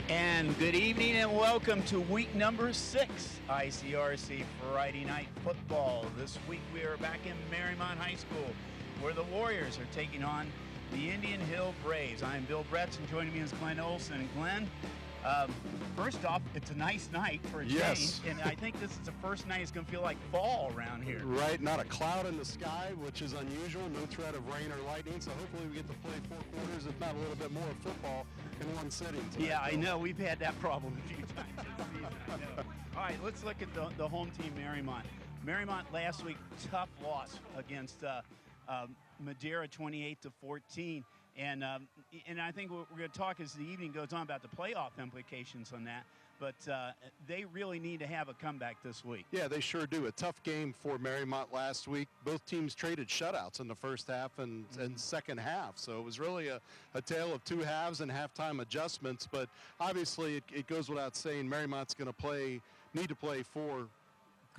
And good evening and welcome to week number 6, ICRC Friday Night Football. This week we are back in Mariemont High School where the Warriors are taking on the Indian Hill Braves. I'm Bill Bretz and joining me is Glenn Olson. Glenn, first off, it's a nice night for a change, and I think this is the first night it's going to feel like fall around here. Right, not a cloud in the sky, which is unusual, no threat of rain or lightning, so hopefully we get to play 4 quarters, if not a little bit more of football in one sitting tonight. Yeah, I know. We've had that problem a few times this season. I know. All right, let's look at the home team, Mariemont. Mariemont last week, tough loss against Madeira, 28-14. And I think what we're going to talk as the evening goes on about the playoff implications on that. But they really need to have a comeback this week. Yeah, they sure do. A tough game for Mariemont last week. Both teams traded shutouts in the first half and second half. So it was really a tale of 2 halves and halftime adjustments. But obviously it goes without saying Mariemont's going to need to play 4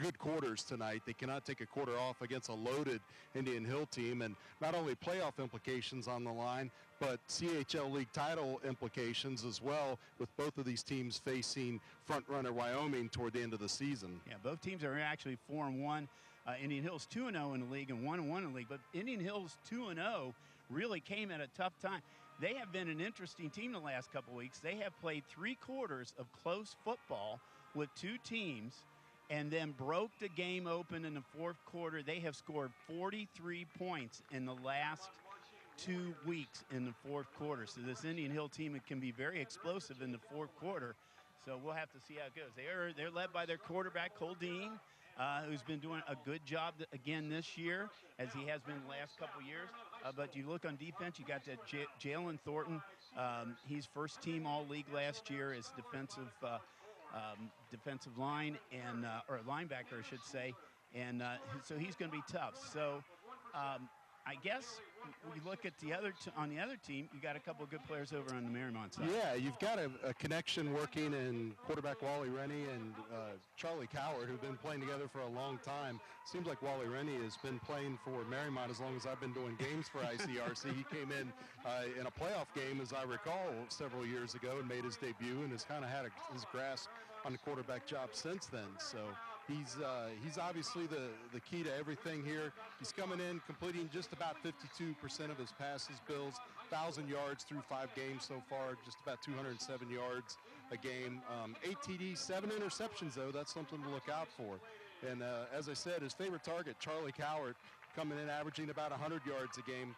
good quarters tonight. They cannot take a quarter off against a loaded Indian Hill team, and not only playoff implications on the line, but CHL League title implications as well, with both of these teams facing front-runner Wyoming toward the end of the season. Yeah, both teams are actually 4-1. Indian Hill's 2-0 in the league and 1-1 in the league, but Indian Hill's 2-0 really came at a tough time. They have been an interesting team the last couple weeks. They have played 3 quarters of close football with 2 teams and then broke the game open in the 4th quarter. They have scored 43 points in the last 2 weeks in the 4th quarter. So this Indian Hill team, it can be very explosive in the 4th quarter. So we'll have to see how it goes. They're led by their quarterback, Cole Dean, who's been doing a good job again this year, as he has been the last couple years. But you look on defense, you got that Jalen Thornton. He's first team all-league last year as defensive line and or linebacker, I should say, and so he's going to be tough. So I guess we look at on the other team, you got a couple of good players over on the Mariemont side. Yeah, you've got a connection working in quarterback Wally Rennie and Charlie Coward, who've been playing together for a long time. Seems like Wally Rennie has been playing for Mariemont as long as I've been doing games for ICRC. He came in a playoff game, as I recall, several years ago and made his debut and has kind of had his grasp on the quarterback job since then. So he's obviously the key to everything here. He's coming in, completing just about 52% of his passes. Bills 1,000 yards through 5 games so far, just about 207 yards a game. 8 TDs, 7 interceptions though. That's something to look out for. And as I said, his favorite target, Charlie Coward, coming in averaging about 100 yards a game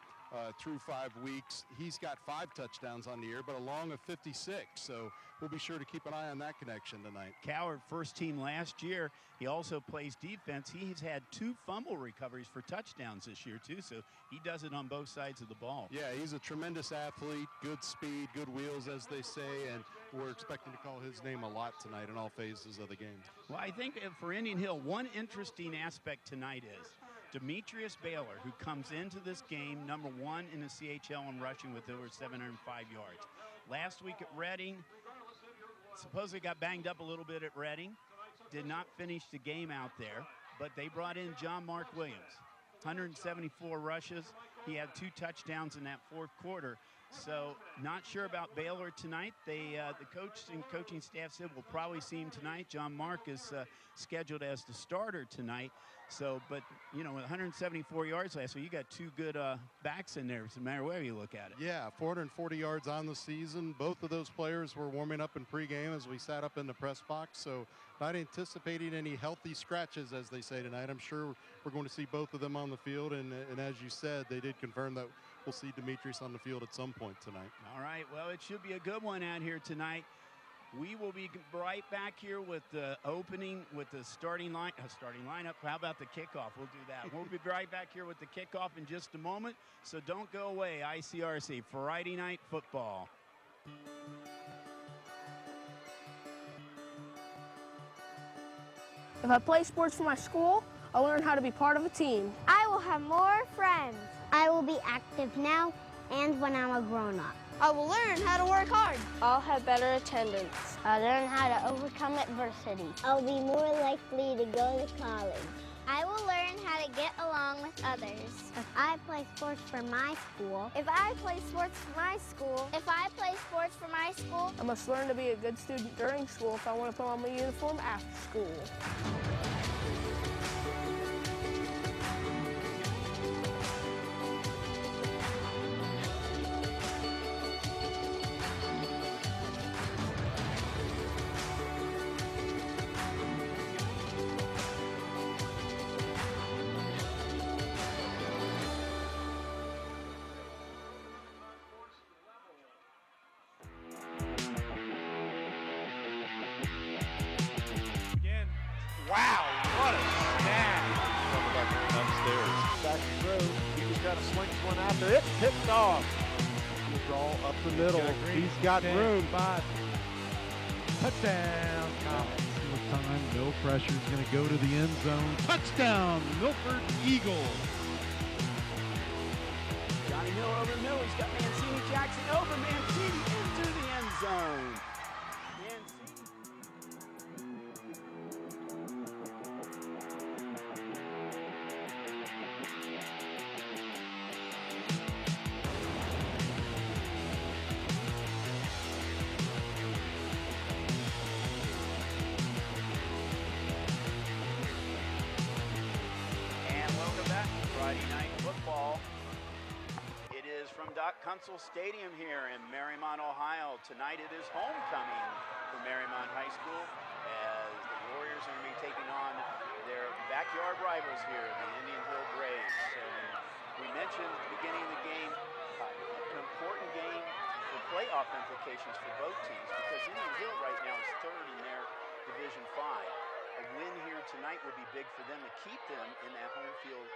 through 5 weeks. He's got 5 touchdowns on the year, but a long of 56. So we'll be sure to keep an eye on that connection tonight. Coward, first team last year. He also plays defense. He's had 2 fumble recoveries for touchdowns this year too, so he does it on both sides of the ball. Yeah, he's a tremendous athlete, good speed, good wheels, as they say, and we're expecting to call his name a lot tonight in all phases of the game. Well, I think for Indian Hill, one interesting aspect tonight is Demetrius Baylor, who comes into this game number 1 in the CHL in rushing with over 705 yards. Last week at Reading, supposedly got banged up a little bit at Reading, did not finish the game out there, but they brought in John Mark Williams, 174 rushes. He had 2 touchdowns in that 4th quarter. So not sure about Baylor tonight. The coach and coaching staff said we'll probably see him tonight. John Mark is scheduled as the starter tonight. So, but you know, with 174 yards last week, you got 2 good backs in there, no matter where you look at it. Yeah, 440 yards on the season. Both of those players were warming up in pregame as we sat up in the press box. So not anticipating any healthy scratches, as they say tonight. I'm sure we're going to see both of them on the field. And as you said, they did confirm that we'll see Demetrius on the field at some point tonight. All right, well, it should be a good one out here tonight. We will be right back here with the opening, with the starting lineup. How about the kickoff? We'll do that. We'll be right back here with the kickoff in just a moment. So don't go away. ICRC Friday Night Football. If I play sports for my school, I'll learn how to be part of a team. I will have more friends. I will be active now and when I'm a grown-up. I will learn how to work hard. I'll have better attendance. I'll learn how to overcome adversity. I'll be more likely to go to college. I will learn how to get along with others. If I play sports for my school. If I play sports for my school. If I play sports for my school. I must learn to be a good student during school if I want to put on my uniform after school. Wow, what a snap. Upstairs. Back to throw. He just got to sling one after it. Picked off. He'll draw up the middle. He's got room. 5. Touchdown. Time, no pressure. Is going to go to the end zone. Touchdown, Milford Eagles. Johnny Hill over the middle. He's got Mancini Jackson over Mancini into the end zone. Mancini. Friday night football. It is from Kusel Stadium here in Mariemont, Ohio. Tonight it is homecoming for Mariemont High School as the Warriors are going to be taking on their backyard rivals here, the Indian Hill Braves. So we mentioned at the beginning of the game, an important game for playoff implications for both teams because Indian Hill right now is third in their Division 5. A win here tonight would be big for them to keep them in that home field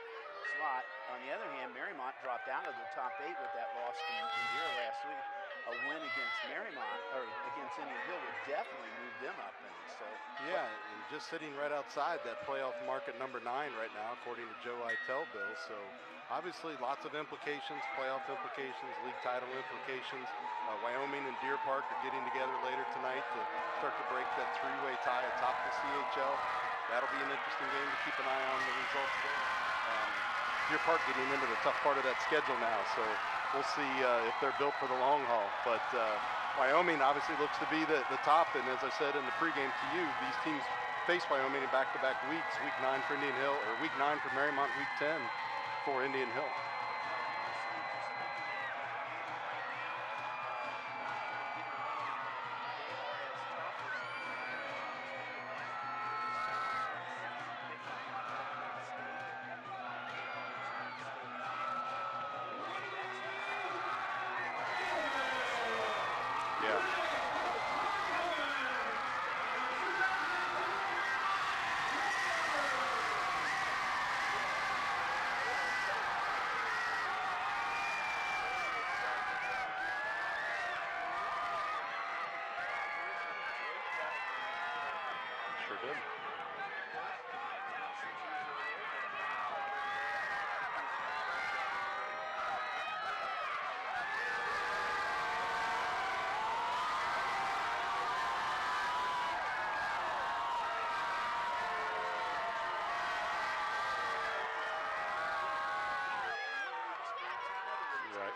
slot. On the other hand, Mariemont dropped out of the top 8 with that loss to Madeira last week. A win against Mariemont, or against Indian Hill, would definitely move them up. And so, yeah, and just sitting right outside that playoff mark at number 9 right now, according to Joe Itel, Bill. So obviously lots of implications, playoff implications, league title implications. Wyoming and Deer Park are getting together later tonight to start to break that 3-way tie atop the CHL. That'll be an interesting game to keep an eye on the results there. Deer Park getting into the tough part of that schedule now, so we'll see if they're built for the long haul. But Wyoming obviously looks to be the top, and as I said in the pregame to you, these teams face Wyoming in back-to-back weeks, week 9 for Indian Hill, or week 9 for Mariemont, week 10 for Indian Hill. Sure did. Right.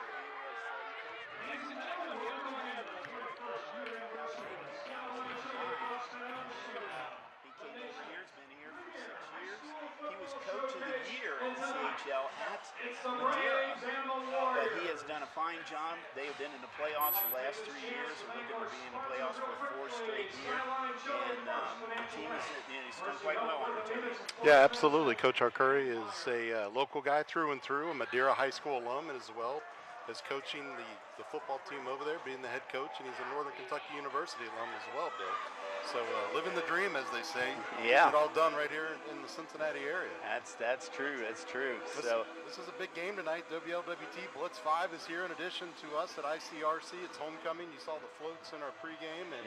Coach of the year in the CHL at Madeira, but he has done a fine job. They have been in the playoffs the last 3 years, and they're going to be in the playoffs for 4 straight years. And the team is done quite well on the team. Yeah, absolutely. Coach Arcuri is a local guy through and through, a Madeira High School alum as well as coaching the football team over there, being the head coach, and he's a Northern Kentucky University alum as well, Bill. So living the dream, as they say. Yeah. It's all done right here in the Cincinnati area. That's true. That's true. This is a big game tonight. WLWT Blitz 5 is here in addition to us at ICRC. It's homecoming. You saw the floats in our pregame, and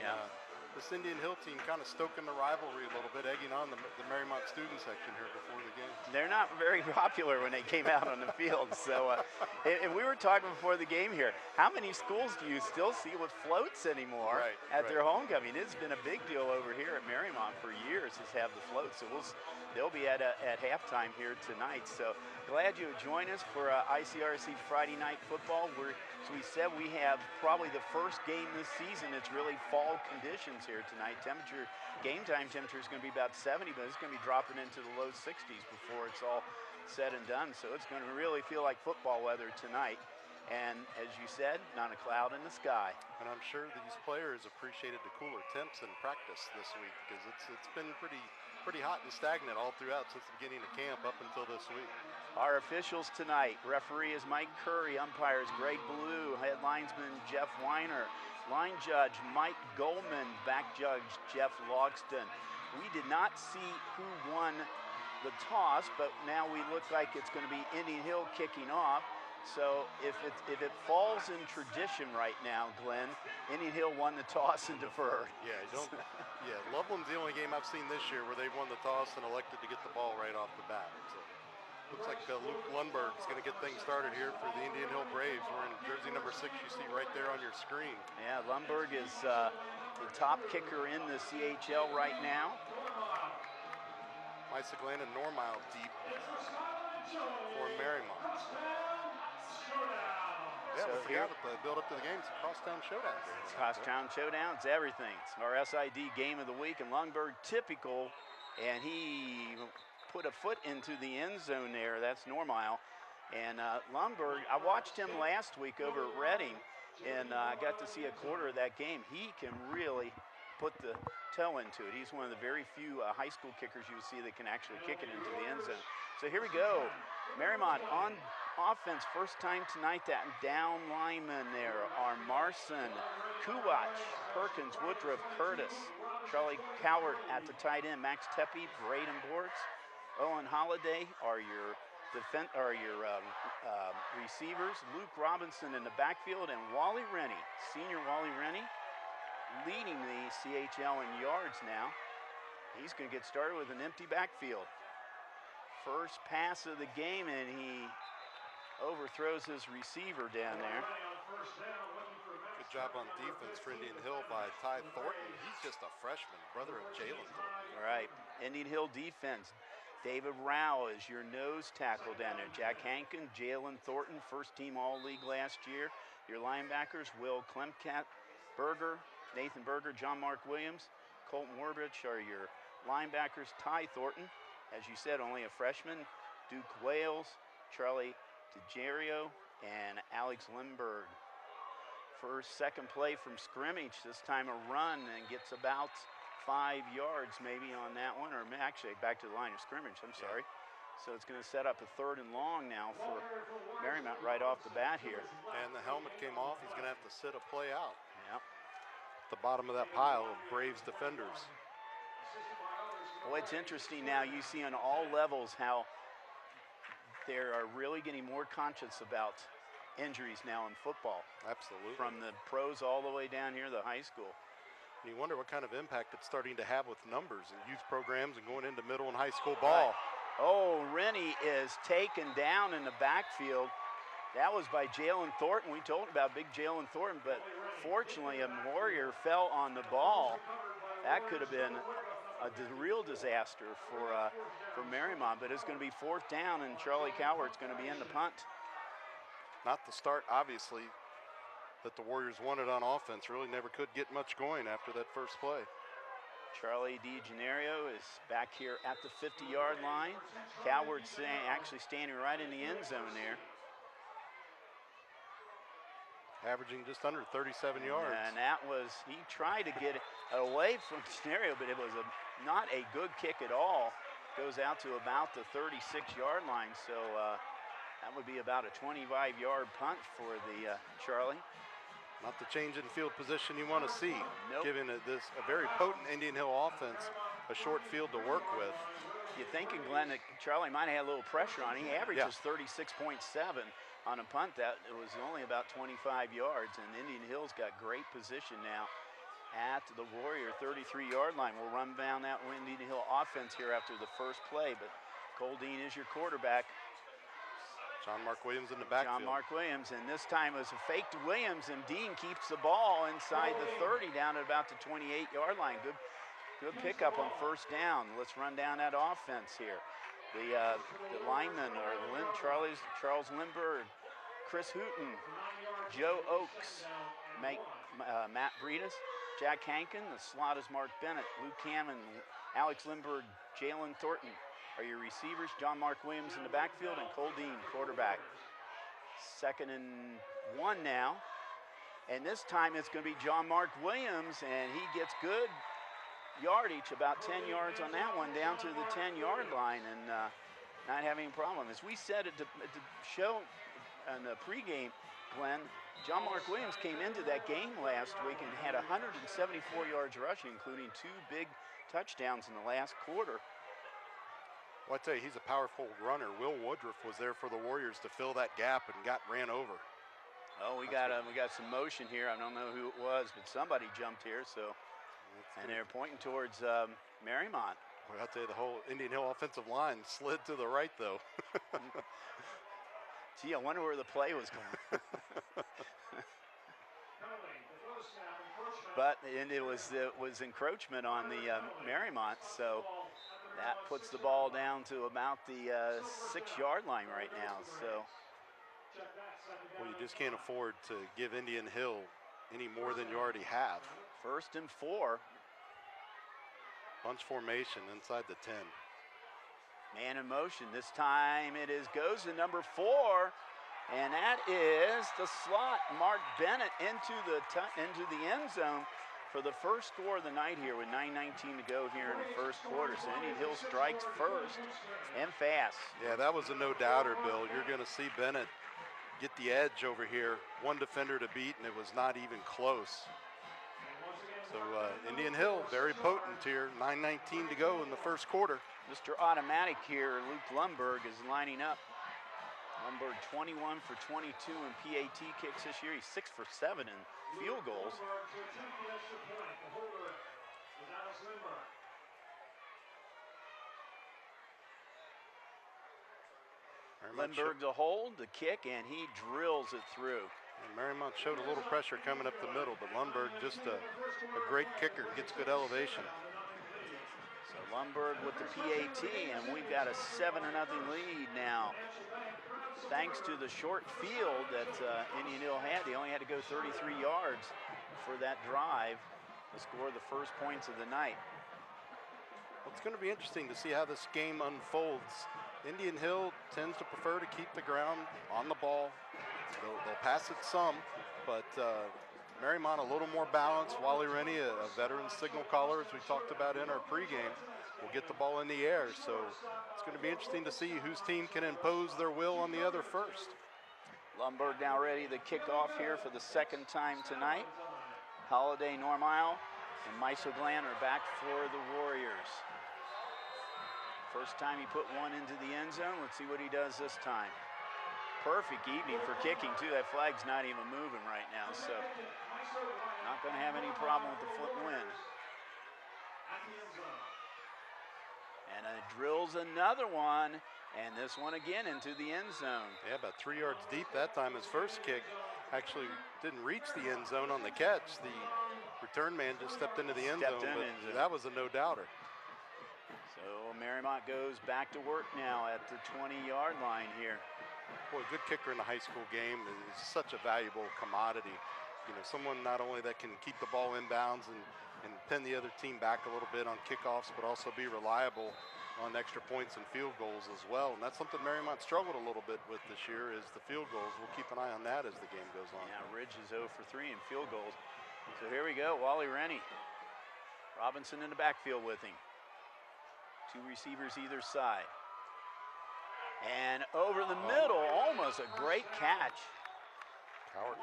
this Indian Hill team kind of stoking the rivalry a little bit, egging on the Mariemont student section here before the game. They're not very popular when they came out on the field. So, and we were talking before the game here, how many schools do you still see with floats anymore at their homecoming? It's been a big deal over here at Mariemont for years to have the floats. So they'll be at halftime here tonight. So glad you joined us for ICRC Friday Night Football. So we said we have probably the first game this season. It's really fall conditions here tonight. Game time temperature is going to be about 70, but it's going to be dropping into the low 60s before it's all said and done. So it's going to really feel like football weather tonight. And as you said, not a cloud in the sky. And I'm sure these players appreciated the cooler temps in practice this week, because it's been pretty hot and stagnant all throughout since the beginning of camp up until this week. Our officials tonight: referee is Mike Curry, umpires Greg Blue, head linesman Jeff Weiner, line judge Mike Goldman, back judge Jeff Logston. We did not see who won the toss, but now we look like it's going to be Indian Hill kicking off. So if it falls in tradition right now, Glenn, Indian Hill won the toss and deferred. Yeah, Loveland's the only game I've seen this year where they've won the toss and elected to get the ball right off the bat. So looks like Luke Lundberg is going to get things started here for the Indian Hill Braves. We're in jersey number 6, you see right there on your screen. Yeah, Lundberg is the top kicker in the CHL right now. Glenn and Normile deep for Mariemont. Yeah, So we forgot the build up to the game. It's a crosstown showdown. Crosstown showdown, it's everything. It's our SID game of the week, and Lundberg typical, and he put a foot into the end zone there. That's Normile. And Lundberg, I watched him last week over at Reading, and I got to see a quarter of that game. He can really put the toe into it. He's one of the very few high school kickers you see that can actually kick it into the end zone. So here we go. Mariemont on offense, first time tonight. That down linemen there are Marson, Kuwach, Perkins, Woodruff, Curtis, Charlie Coward at the tight end, Max Tepe, Braden Bortz, Owen Holiday are your receivers, Luke Robinson in the backfield, and Wally Rennie, senior Wally Rennie, leading the CHL in yards now. He's going to get started with an empty backfield. First pass of the game, and he overthrows his receiver down there. Good job on defense for Indian Hill by Ty Thornton. He's just a freshman, brother of Jalen Thornton. All right, Indian Hill defense. David Rao is your nose tackle down there. Jack Hankin, Jalen Thornton, first team All-League last year. Your linebackers, Will Klemkat, Berger, Nathan Berger, John Mark Williams, Colton Warbridge are your linebackers. Ty Thornton, as you said, only a freshman. Duke Wales, Charlie DeGerio, and Alex Lindbergh. Second play from scrimmage, this time a run, and gets about 5 yards maybe on that one, or actually back to the line of scrimmage, I'm sorry. So it's going to set up a 3rd and long now for Mariemont right off the bat here. And the helmet came off. He's going to have to sit a play out. Yep. The bottom of that pile of Braves defenders. Well, it's interesting now. You see on all levels how they are really getting more conscious about injuries now in football. Absolutely. From the pros all the way down here to the high school. And you wonder what kind of impact it's starting to have with numbers and youth programs and going into middle and high school ball. Right. Oh, Rennie is taken down in the backfield. That was by Jalen Thornton. We told about big Jalen Thornton, but fortunately a Warrior fell on the ball. That could have been a real disaster for Mariemont, but it's going to be 4th down, and Charlie Coward's going to be in the punt. Not the start, obviously, that the Warriors wanted on offense. Really never could get much going after that first play. Charlie DeGenario is back here at the 50-yard line. Coward actually standing right in the end zone there. Averaging just under 37 yards. And that was, he tried to get it away from DeGenario, but it was not a good kick at all. Goes out to about the 36-yard line, so that would be about a 25-yard punt for the Charlie. Not the change in field position you want to see. Nope. Given a very potent Indian Hill offense, a short field to work with. You're thinking, Glenn, that Charlie might have had a little pressure on him. He averages 36.7 on a punt. That it was only about 25 yards, and Indian Hill's got great position now. at the Warrior 33-yard line. We'll run down that Indian Hill offense here after the first play, but Cole Dean is your quarterback. John Mark Williams in the backfield. John Mark Williams, and this time it was a fake to Williams, and Dean keeps the ball inside the 30 down at about the 28-yard line. Good pickup on first down. Let's run down that offense here. The linemen are Charles Lindbergh, Chris Hooten, Joe Oakes, Matt Breedis, Jack Hankin. The slot is Mark Bennett, Luke Hammond, Alex Lindbergh, Jalen Thornton are your receivers. John Mark Williams in the backfield, and Cole Dean, quarterback. 2nd and 1 now. And this time it's going to be John Mark Williams, and he gets good yardage, about 10 yards on that one, down to the 10-yard line, and not having a problem. As we said at the show in the pregame, Glenn, John Mark Williams came into that game last week and had 174 yards rushing, including 2 big touchdowns in the last quarter. Well, I tell you, he's a powerful runner. Will Woodruff was there for the Warriors to fill that gap and ran over. Oh, we got some motion here. I don't know who it was, but somebody jumped here. So, and they're pointing towards Mariemont. Well, I'll tell you, the whole Indian Hill offensive line slid to the right, though. Gee, I wonder where the play was going. But it was encroachment on the Mariemont, so that puts the ball down to about the 6-yard line right now. So, well, you just can't afford to give Indian Hill any more than you already have. 1st and 4. Bunch formation inside the 10. Man in motion. This time it goes to number 4, and that is the slot. Mark Bennett into the end zone for the first score of the night here with 9:19 to go here in the first quarter. So Indian Hill strikes first and fast. Yeah, that was a no-doubter, Bill. You're going to see Bennett get the edge over here. One defender to beat, and it was not even close. So Indian Hill, very potent here. 9:19 to go in the first quarter. Mr. Automatic here, Luke Lundberg, is lining up. Lundberg 21 for 22 in PAT kicks this year. He's 6 for 7 in field goals. Lundberg to hold, the kick, and he drills it through. And Mariemont showed a little pressure coming up the middle, but Lundberg just a great kicker, gets good elevation. So Lundberg with the PAT, and we've got a 7-0 lead now. Thanks to the short field that Indian Hill had, they only had to go 33 yards for that drive to score the first points of the night. Well, it's going to be interesting to see how this game unfolds. Indian Hill tends to prefer to keep the ground on the ball. They'll pass it some, but Mariemont a little more balanced. Wally Rennie, a veteran signal caller, as we talked about in our pregame, will get the ball in the air. So it's going to be interesting to see whose team can impose their will on the other first. Lundberg now ready to kick off here for the 2nd time tonight. Holiday, Normile, and Meisel Glenn are back for the Warriors. First time he put one into the end zone. Let's see what he does this time. Perfect evening for kicking, too. That flag's not even moving right now, so not going to have any problem with the foot win. And drills another one, and this one again into the end zone. Yeah, about 3 yards deep that time. His first kick actually didn't reach the end zone on the catch. The return man just stepped into the end zone, but that was a no-doubter. So Mariemont goes back to work now at the 20-yard line here. Boy, a good kicker in the high school game is such a valuable commodity. You know, someone not only that can keep the ball inbounds and pin the other team back a little bit on kickoffs, but also be reliable on extra points and field goals as well. And that's something Mariemont struggled a little bit with this year, is the field goals. We'll keep an eye on that as the game goes on. Yeah, Ridge is 0 for 3 in field goals. So here we go, Wally Rennie. Robinson in the backfield with him. 2 receivers either side. And over the middle, almost a great catch. Coward.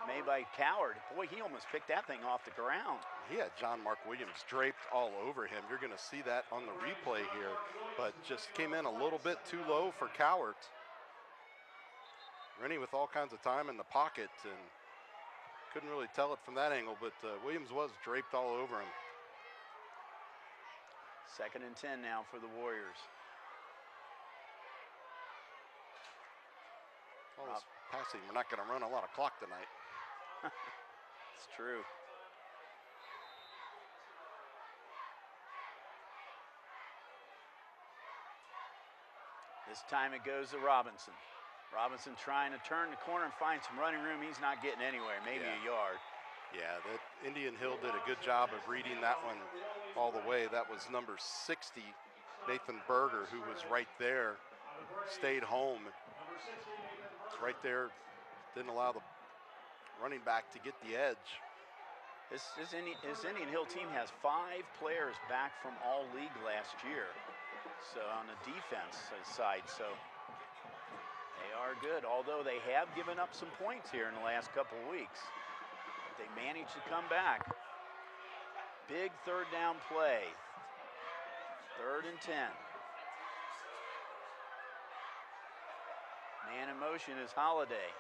Made by Coward. Boy, he almost picked that thing off the ground. He had John Mark Williams draped all over him. You're going to see that on the replay here, but just came in a little bit too low for Coward. Rennie with all kinds of time in the pocket and Couldn't really tell it from that angle, but Williams was draped all over him. 2nd and 10 now for the Warriors. All this passing, we're not going to run a lot of clock tonight. It's true. This time it goes to Robinson. Robinson trying to turn the corner and find some running room. He's not getting anywhere, maybe a yard. Yeah, that Indian Hill did a good job of reading that one all the way. That was number 60, Nathan Berger, who was right there, stayed home. Right there, didn't allow the running back to get the edge. This Indian Hill team has 5 players back from all league last year. So on the defense side, so they are good. Although they have given up some points here in the last couple of weeks. They managed to come back. Big 3rd down play. 3rd and 10. Man in motion is Holiday.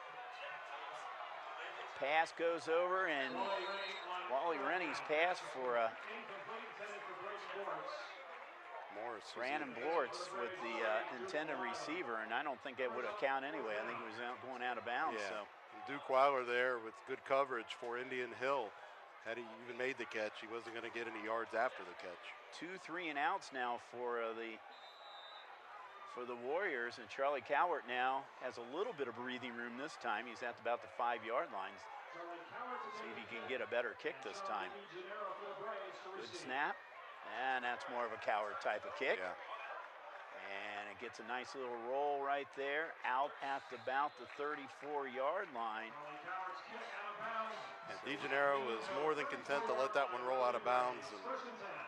Pass goes over, and Wally Rennie's pass for Morris. Brandon Blortz with the intended receiver, and I don't think it would have counted anyway. I think it was going out of bounds. Yeah. So. And Duke Weiler there with good coverage for Indian Hill. Had he even made the catch, he wasn't going to get any yards after the catch. 2 3 and outs now for the Warriors, and Charlie Cowart now has a little bit of breathing room this time. He's at about the 5-yard line. See if he can get a better kick this time. Good snap, and that's more of a Cowart type of kick. Yeah. And it gets a nice little roll right there, out at about the 34-yard line. And DeGennaro was more than content to let that one roll out of bounds and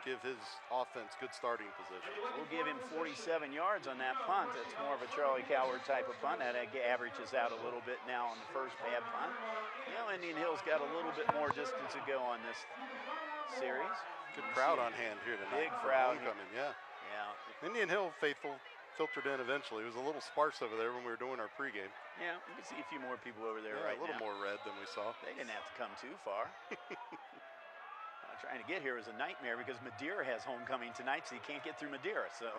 give his offense good starting position. We'll give him 47 yards on that punt. That's more of a Charlie Cowart type of punt. That averages out a little bit now on the first bad punt. You know, Indian Hill's got a little bit more distance to go on this series. Good crowd on hand here tonight. Big crowd. Homecoming, yeah. Yeah. Indian Hill faithful filtered in eventually. It was a little sparse over there when we were doing our pregame. Yeah, we can see a few more people over there Yeah, right a little now. more red than we saw. They didn't have to come too far. Trying to get here was a nightmare because Madeira has homecoming tonight, so you can't get through Madeira. So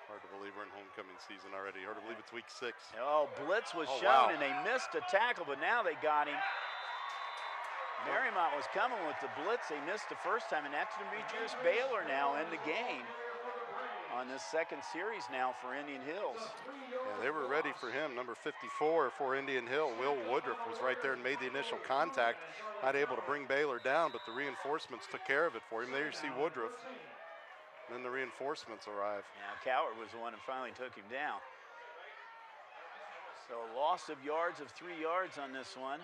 hard to believe we're in homecoming season already. Hard to believe it's week 6. Oh, blitz was wow. shown, and they missed a tackle, but now they got him. Mariemont was coming with the blitz. They missed the first time, and that's Demetrius Baylor now in the game on this 2nd series now for Indian Hills. Yeah, they were ready for him. Number 54 for Indian Hill, Will Woodruff, was right there and made the initial contact. Not able to bring Baylor down, but the reinforcements took care of it for him. There you see Woodruff. And then the reinforcements arrive. Now Cowart was the one who finally took him down. So loss of yards of 3 yards on this one.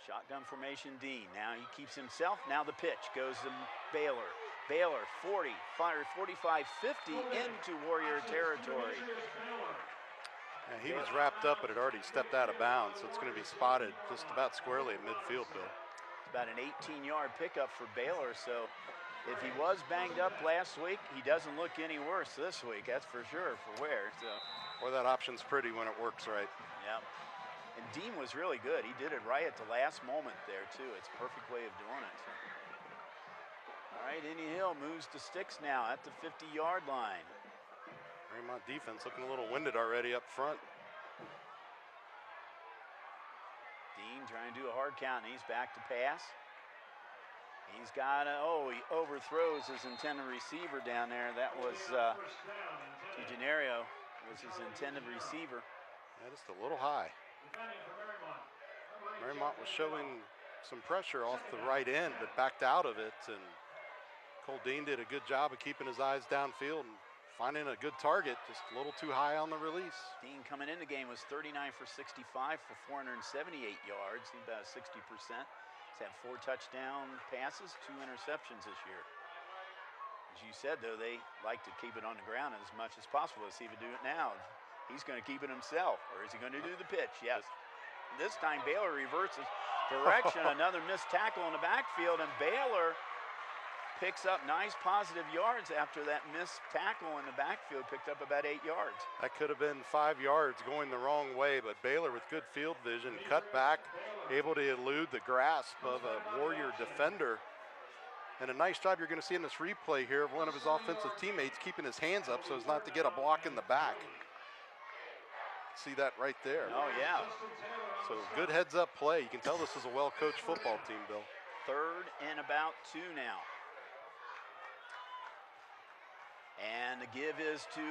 Shotgun formation, Dean. Now he keeps himself. Now the pitch goes to Baylor. Baylor 40, 45, 50 into Warrior territory. Yeah, he was wrapped up, but had already stepped out of bounds, so it's going to be spotted just about squarely at midfield, Bill. It's about an 18-yard pickup for Baylor, so if he was banged up last week, he doesn't look any worse this week, that's for sure, for Ware. So. Boy, that option's pretty when it works right. Yeah. And Dean was really good. He did it right at the last moment there, too. It's a perfect way of doing it. So. All right, Indian Hill moves to sticks now at the 50-yard line. Mariemont defense looking a little winded already up front. Dean trying to do a hard count, and he's back to pass. He's got he overthrows his intended receiver down there. That was DeGennaro was his intended receiver. Yeah, just a little high. Mariemont was showing some pressure off the right end, but backed out of it, and Cole Dean did a good job of keeping his eyes downfield and finding a good target, just a little too high on the release. Dean coming in the game was 39 for 65 for 478 yards, about 60%. He's had 4 touchdown passes, 2 interceptions this year. As you said, though, they like to keep it on the ground as much as possible. Let's see if he do it now. He's going to keep it himself, or is he going to do the pitch? Yes. This time Baylor reverses direction. Another missed tackle in the backfield, and Baylor picks up nice positive yards after that missed tackle in the backfield. Picked up about 8 yards. That could have been 5 yards going the wrong way, but Baylor with good field vision, cut back, able to elude the grasp of a Warrior defender. And a nice job you're going to see in this replay here of one of his offensive teammates keeping his hands up so as not to get a block in the back. See that right there. Oh, yeah. So good heads-up play. You can tell this is a well-coached football team, Bill. 3rd and about 2 now. And the give is to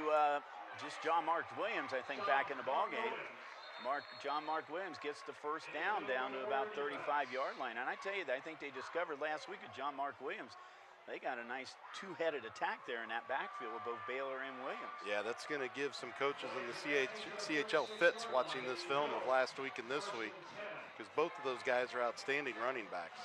just John Mark Williams, I think, back in the ball game. John Mark Williams gets the first down to about 35-yard line. And I tell you, I think they discovered last week with John Mark Williams, they got a nice two-headed attack there in that backfield with both Baylor and Williams. Yeah, that's going to give some coaches in the CHL fits watching this film of last week and this week, because both of those guys are outstanding running backs.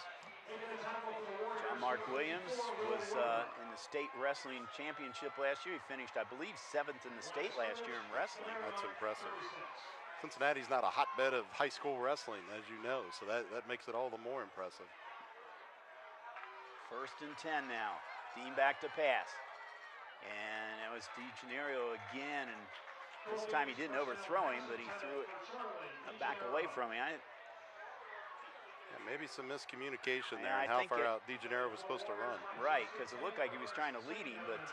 John Mark Williams was in the state wrestling championship last year. He finished, I believe, 7th in the state last year in wrestling. That's impressive. Cincinnati's not a hotbed of high school wrestling, as you know, so that makes it all the more impressive. 1st and 10 now. Dean back to pass. And it was DeGennaro again, and this time he didn't overthrow him, but he threw it back away from him. Yeah, maybe some miscommunication there I and how think far out DeGennaro was supposed to run. Right, because it looked like he was trying to lead him, but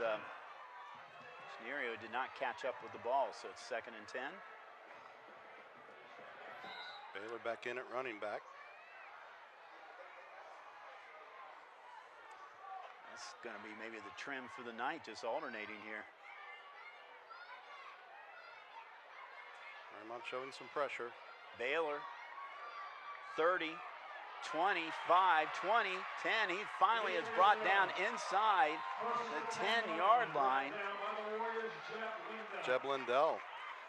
DeGennaro did not catch up with the ball, so it's 2nd and 10. Baylor back in at running back. That's going to be maybe the trim for the night, just alternating here. Mariemont showing some pressure. Baylor, 30, 25, 20, 10. He finally is brought down inside the 10-yard line. Jeb Lindell.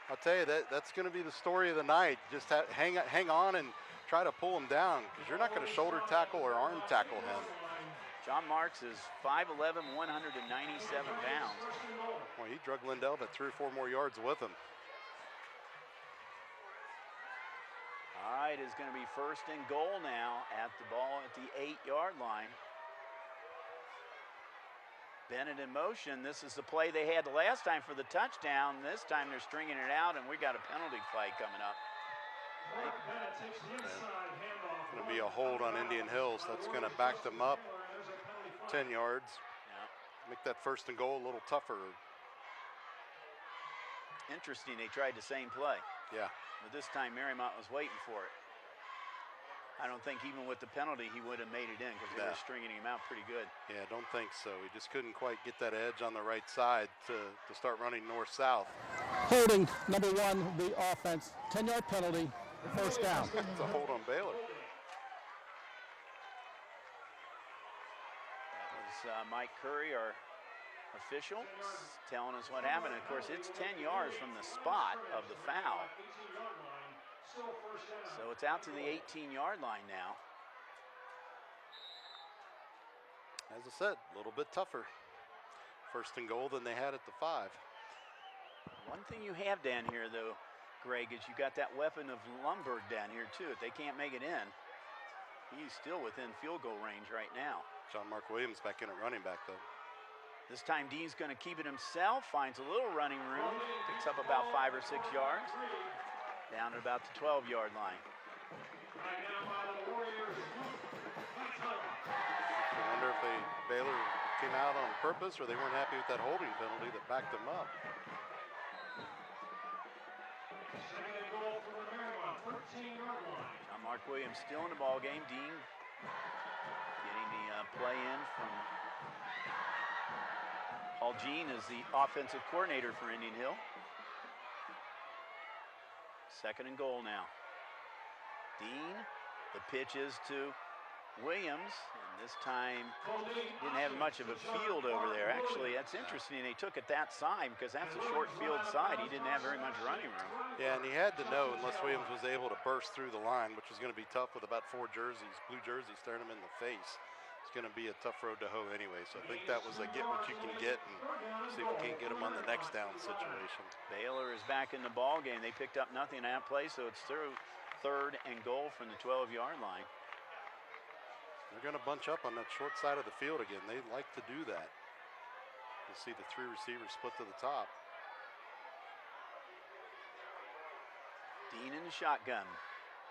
I'll tell you, that's going to be the story of the night. Just hang on and try to pull him down, because you're not going to shoulder tackle or arm tackle him. John Marks is 5'11", 197 pounds. Well, he drug Lindell to 3 or 4 more yards with him. All right, it's going to be 1st and goal now at the ball at the 8-yard line. Bennett in motion. This is the play they had the last time for the touchdown. This time they're stringing it out, and we got a penalty flag coming up. Going to be a hold on Indian Hills. That's going to back them up 10 yards. Yeah. Make that 1st and goal a little tougher. Interesting, they tried the same play. Yeah. But this time Mariemont was waiting for it. I don't think even with the penalty he would have made it in, because they were stringing him out pretty good. Yeah, don't think so. He just couldn't quite get that edge on the right side to start running north-south. Holding number 1, the offense. 10-yard penalty, 1st down. It's a hold on Baylor. That was Mike Curry, our official, telling us what happened. And of course, it's 10 yards from the spot of the foul. So it's out to the 18-yard line now. As I said, a little bit tougher. 1st and goal than they had at the 5. One thing you have down here, though, Greg, is you got that weapon of Lumberg down here, too. If they can't make it in, he's still within field goal range right now. John Mark Williams back in at running back, though. This time Dean's going to keep it himself, finds a little running room, picks up about 5 or 6 yards, down at about the 12-yard line. I wonder if Baylor came out on purpose, or they weren't happy with that holding penalty that backed them up. Now Mark Williams still in the ball game. Dean getting the play in from Paul Jean as the offensive coordinator for Indian Hill. 2nd and goal now. Dean, the pitch is to Williams, and this time didn't have much of a field over there. Actually, that's interesting. They took it that side because that's a short field side. He didn't have very much running room. Yeah, and he had to know, unless Williams was able to burst through the line, which was going to be tough with about 4 jerseys, blue jerseys, staring him in the face. It's going to be a tough road to hoe anyway. So I think that was a get what you can get and see if we can't get him on the next down situation. Baylor is back in the ball game. They picked up nothing on that play, so it's through 3rd and goal from the 12-yard line. They're going to bunch up on that short side of the field again. They like to do that. You'll see the 3 receivers split to the top. Dean in the shotgun.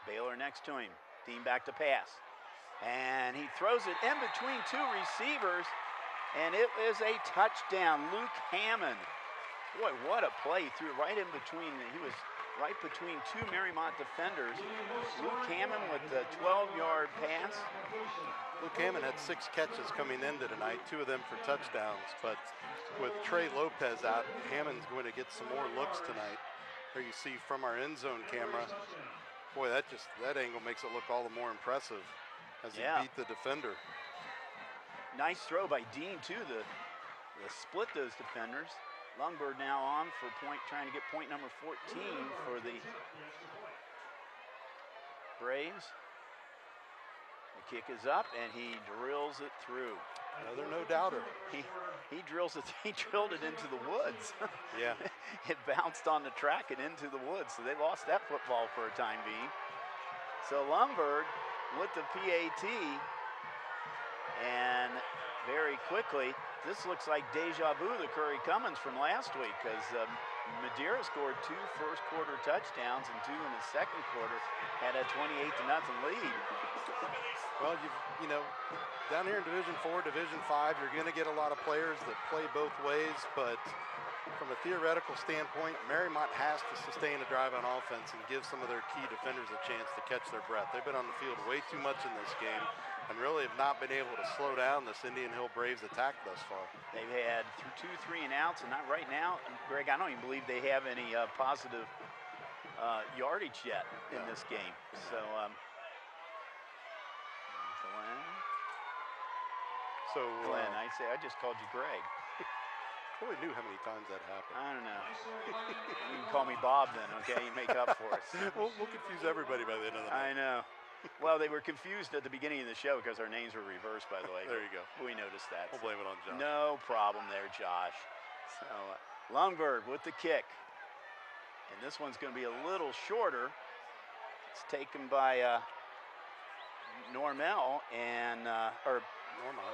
Baylor next to him. Dean back to pass. And he throws it in between two receivers, and it is a touchdown. Luke Hammond. Boy, what a play. Threw it right in between. He was right between two Mariemont defenders. Luke Hammond with the 12-yard pass. Luke Hammond had 6 catches coming into tonight, 2 of them for touchdowns. But with Trey Lopez out, Hammond's going to get some more looks tonight. Here you see from our end zone camera. Boy, that angle makes it look all the more impressive as he beat the defender. Nice throw by Dean too. The split those defenders. Lundberg now on for trying to get point number 14 for the Braves. The kick is up and he drills it through. Another no doubter. He drills it. He drilled it into the woods. Yeah. It bounced on the track and into the woods. So they lost that football for a time being. So Lundberg with the PAT, and very quickly, this looks like deja vu, the Curry Cummins from last week, because Madeira scored 2 first-quarter touchdowns and 2 in the second quarter, had a 28-0 lead. Well, you know, down here in Division 4, Division 5, you're going to get a lot of players that play both ways, but from a theoretical standpoint, Mariemont has to sustain a drive on offense and give some of their key defenders a chance to catch their breath. They've been on the field way too much in this game and really have not been able to slow down this Indian Hill Braves attack thus far. They've had 2 3 and outs, and not right now, Greg, I don't even believe they have any positive yardage yet in this game. So, Glenn, I just called you Greg. Probably knew how many times that happened. I don't know. You can call me Bob then, okay? You make up for us. We'll confuse everybody by the end of the night. I know. Well, they were confused at the beginning of the show because our names were reversed, by the way. There you go. We noticed that. We'll blame it on Josh. No problem there, Josh. So, Lundberg with the kick. And this one's going to be a little shorter. It's taken by Normell and,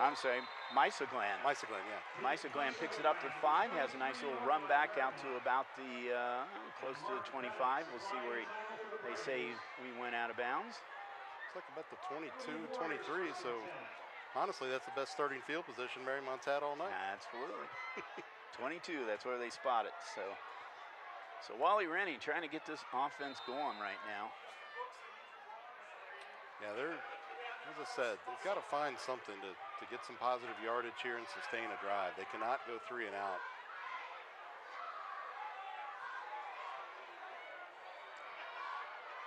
I'm sorry, Meiseglan. Meiseglan, yeah. Meiseglan picks it up to 5, has a nice little run back out to about the, close to the 25. We'll see where they say we went out of bounds. It's like about the 22, 23, so honestly, that's the best starting field position Mariemont's had all night. Absolutely. 22, that's where they spot it. So Wally Rennie trying to get this offense going right now. Yeah, as I said, they've got to find something to get some positive yardage here and sustain a drive. They cannot go 3 and out.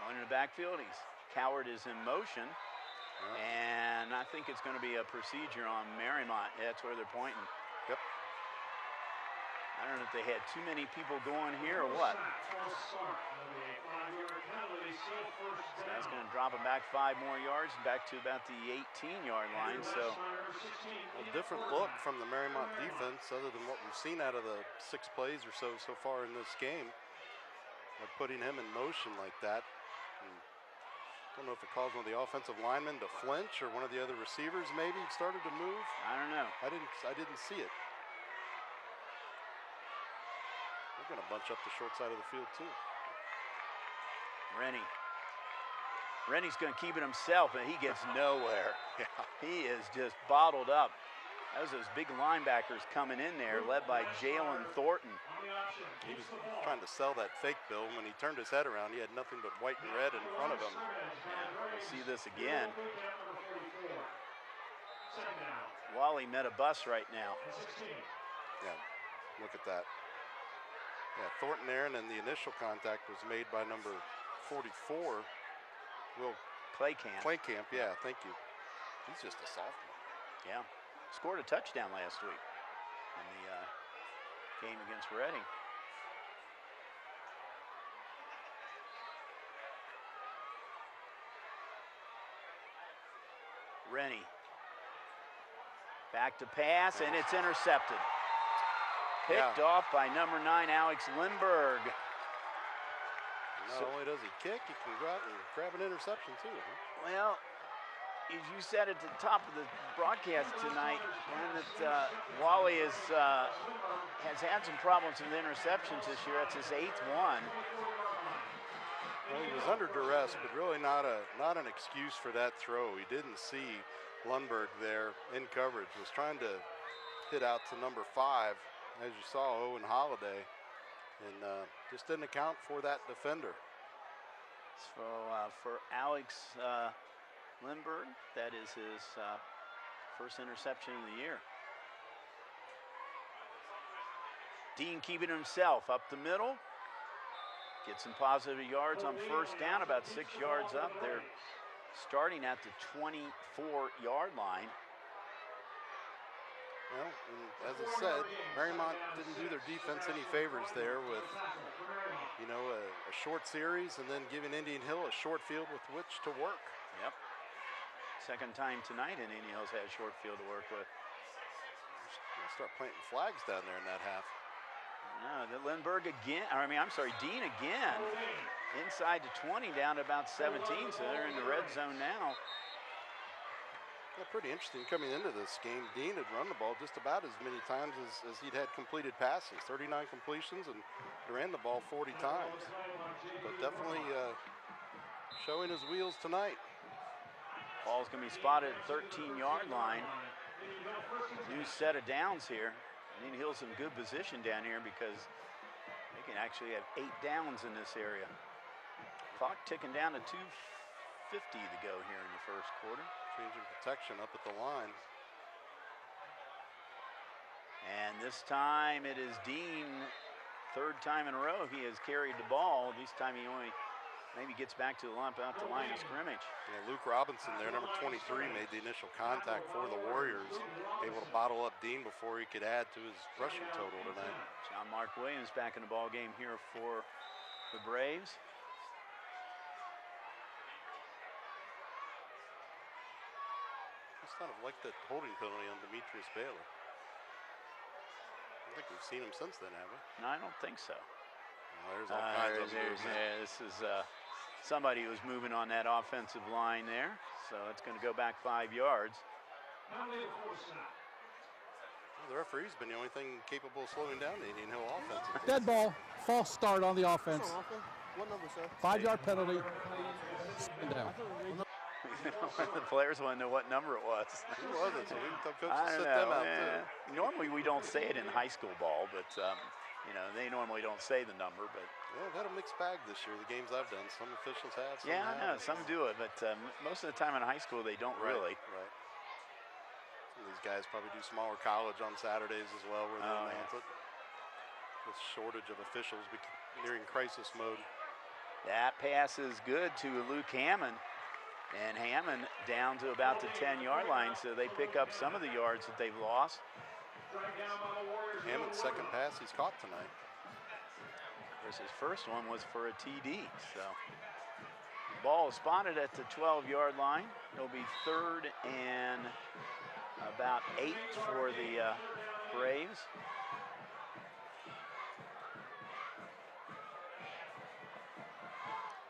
Going in the backfield, Coward is in motion. And I think it's going to be a procedure on Mariemont. Yeah, that's where they're pointing. Yep. I don't know if they had too many people going here or what. So that's going to drop them back 5 more yards, back to about the 18-yard line. So a different look from the Mariemont defense other than what we've seen out of the 6 plays or so far in this game. By putting him in motion like that. I don't know if it caused one of the offensive linemen to flinch or one of the other receivers maybe started to move. I don't know. I didn't see it. They're going to bunch up the short side of the field too. Rennie's going to keep it himself, and he gets nowhere. Yeah. He is just bottled up. That was those big linebackers coming in there, led by Jalen Thornton. He was trying to sell that fake bill. When he turned his head around, he had nothing but white and red in front of him. We'll see this again. Wally met a bus right now. Yeah, look at that. Yeah, Thornton there, and then the initial contact was made by number 44, Will Claycamp, yeah, thank you. He's just a sophomore. Yeah, scored a touchdown last week in the game against Reading. Rennie. Back to pass, and it's intercepted. Picked off by number 9, Alex Lindberg. Not only does he kick, he can go out and grab an interception too. Huh? Well, as you said at the top of the broadcast tonight, that Wally has had some problems with interceptions this year. That's his 8th one. Well, was under duress, but really not an excuse for that throw. He didn't see Lundberg there in coverage. Was trying to hit out to number 5, as you saw, Owen Holiday, and just didn't account for that defender. So for Alex Lindbergh, that is his first interception of the year. Dean keeping himself up the middle. Get some positive yards on first down, about 6 yards up. They're starting at the 24-yard line. Well, as I said, Mariemont didn't do their defense any favors there with, you know, a short series and then giving Indian Hill a short field with which to work. Yep. Second time tonight and Indian Hill's had a short field to work with. Start planting flags down there in that half. No, the Lindbergh again, Dean again. Inside the 20 down to about 17, so they're in the red zone now. Yeah, pretty interesting coming into this game. Dean had run the ball just about as many times as he'd had completed passes, 39 completions, and ran the ball 40 times. But definitely showing his wheels tonight. Ball's going to be spotted at 13-yard line. New set of downs here. Indian Hill's in good position down here because they can actually have 8 downs in this area. Clock ticking down to 2:50 to go here in the first quarter. Changing protection up at the line. And this time it is Dean, third time in a row he has carried the ball. This time he only maybe gets back to the line, out the line of scrimmage. Yeah, Luke Robinson there, number 23, made the initial contact for the Warriors. Able to bottle up Dean before he could add to his rushing total tonight. John Mark Williams back in the ball game here for the Braves. It's kind of like the holding penalty on Demetrius Baylor. I think we've seen him since then, have we? No, I don't think so. Well, there's all kinds of movement. This is somebody who was moving on that offensive line there. So it's going to go back 5 yards. Well, the referee's been the only thing capable of slowing down the Indian Hill offense. Dead ball, false start on the offense. What number, sir? 5-yard penalty. Stand down. The players want to know what number it was. Who was it? So we can tell coach I to don't sit them know. out too. Normally we don't say it in high school ball, but you know, they normally don't say the number. But yeah, we've had a mixed bag this year. The games I've done, some officials have. Some yeah, I know haven't. some do it, but most of the time in high school they don't really. Right. Some of these guys probably do smaller college on Saturdays as well, where they announce it. This shortage of officials nearing crisis mode. That pass is good to Luke Hammond. And Hammond down to about the 10-yard line, so they pick up some of the yards that they've lost. Hammond's second pass he's caught tonight. Of course, his first one was for a TD. So the ball is spotted at the 12-yard line. It'll be 3rd and about 8 for the Braves.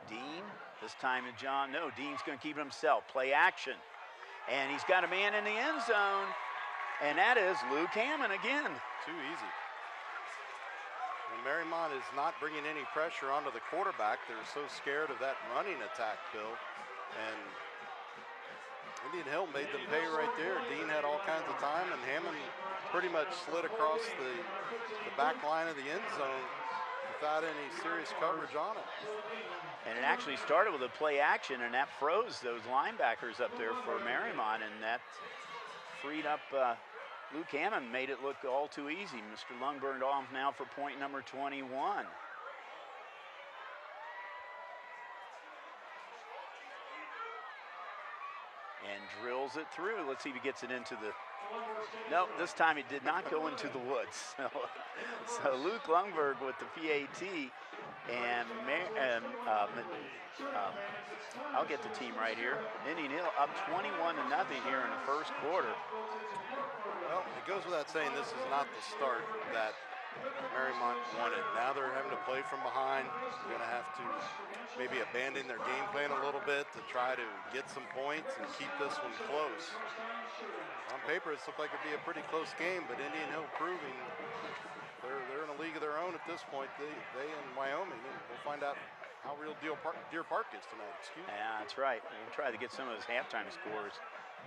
Dean. This time to John. No, Dean's going to keep it himself. Play action. And he's got a man in the end zone. And that is Luke Hammond again. Too easy. And Mariemont is not bringing any pressure onto the quarterback. They're so scared of that running attack, Bill. And Indian Hill made them pay right there. Dean had all kinds of time, and Hammond pretty much slid across the back line of the end zone without any serious coverage on it. And it actually started with a play action, and that froze those linebackers up there for Mariemont, and that freed up Luke Hammond, made it look all too easy. Mr. Lundberg off now for point number 21. And drills it through. Let's see if he gets it into the... No, this time it did not go into the woods. So Luke Lundberg with the PAT, and I'll get the team right here. Indian Hill up 21-0 here in the first quarter. Well, it goes without saying this is not the start that Mariemont wanted. Now they're having to play from behind. They're going to have to maybe abandon their game plan a little bit to try to get some points and keep this one close. On paper, it looked like it'd be a pretty close game, but Indian Hill proving they're in a league of their own at this point. They and Wyoming, and we'll find out how real Deer Park is tonight. Excuse me. Yeah, that's right. We'll try to get some of those halftime scores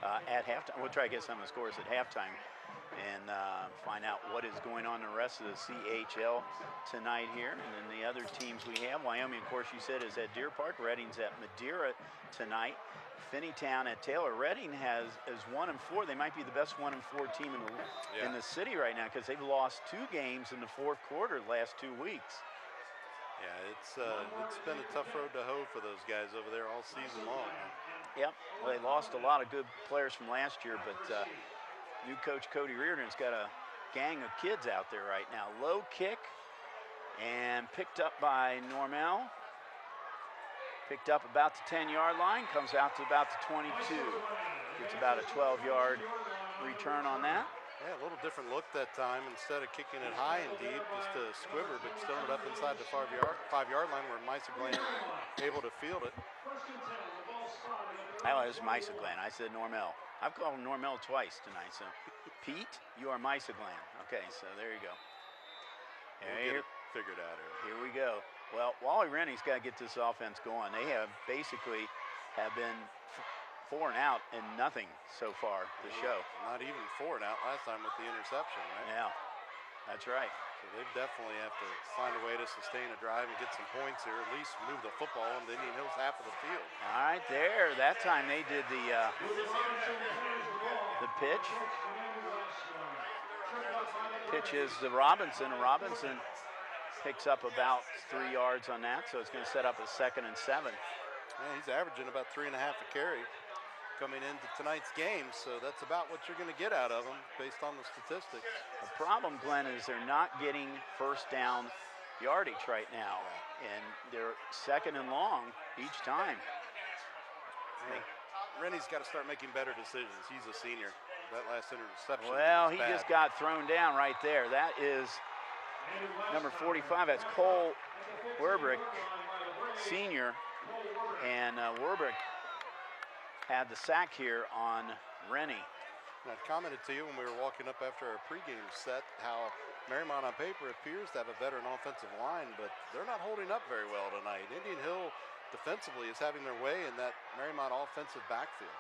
at halftime. We'll try to get some of the scores at halftime and find out what is going on in the rest of the CHL tonight here. And then the other teams we have, Wyoming, of course, you said, is at Deer Park. Reading's at Madeira tonight. Finneytown at Taylor. Reading is 1-4. They might be the best 1-4 team in the city right now because they've lost 2 games in the fourth quarter the last 2 weeks. Yeah, it's been a tough road to hoe for those guys over there all season long. Yep, well, they lost a lot of good players from last year, but new coach Cody Reardon's got a gang of kids out there right now. Low kick and picked up by Normell. Picked up about the 10-yard line, comes out to about the 22. Gets about a 12-yard return on that. Yeah, a little different look that time. Instead of kicking it high and deep, just a squibber, but throwing it up inside the 5-yard line where Mysaglan able to field it. Oh, it was Mysaglan. I said Normell. I've called him Normell twice tonight, so Pete, you are Mysaglan. Okay, so there you go. We'll get it figured out here. Here we go. Well, Wally Rennie's got to get this offense going. They have basically been 4 and out and nothing so far this show. Not even 4 and out last time with the interception, right? Yeah, that's right. So they definitely have to find a way to sustain a drive and get some points here, at least move the football into Indian Hills half of the field. All right, there. That time they did the pitch. Pitch is to Robinson, and Robinson picks up about 3 yards on that, so it's going to set up a 2nd and 7. Yeah, he's averaging about 3.5 a carry coming into tonight's game, so that's about what you're going to get out of him based on the statistics. The problem, Glenn, is they're not getting first down yardage right now, and they're 2nd and long each time. Yeah. Rennie's got to start making better decisions. He's a senior. That last interception. Well, he just got thrown down right there. That is number 45, that's Cole Werbrick, senior, and Werbrick had the sack here on Rennie. I commented to you when we were walking up after our pregame set how Mariemont on paper appears to have a veteran offensive line, but they're not holding up very well tonight. Indian Hill defensively is having their way in that Mariemont offensive backfield.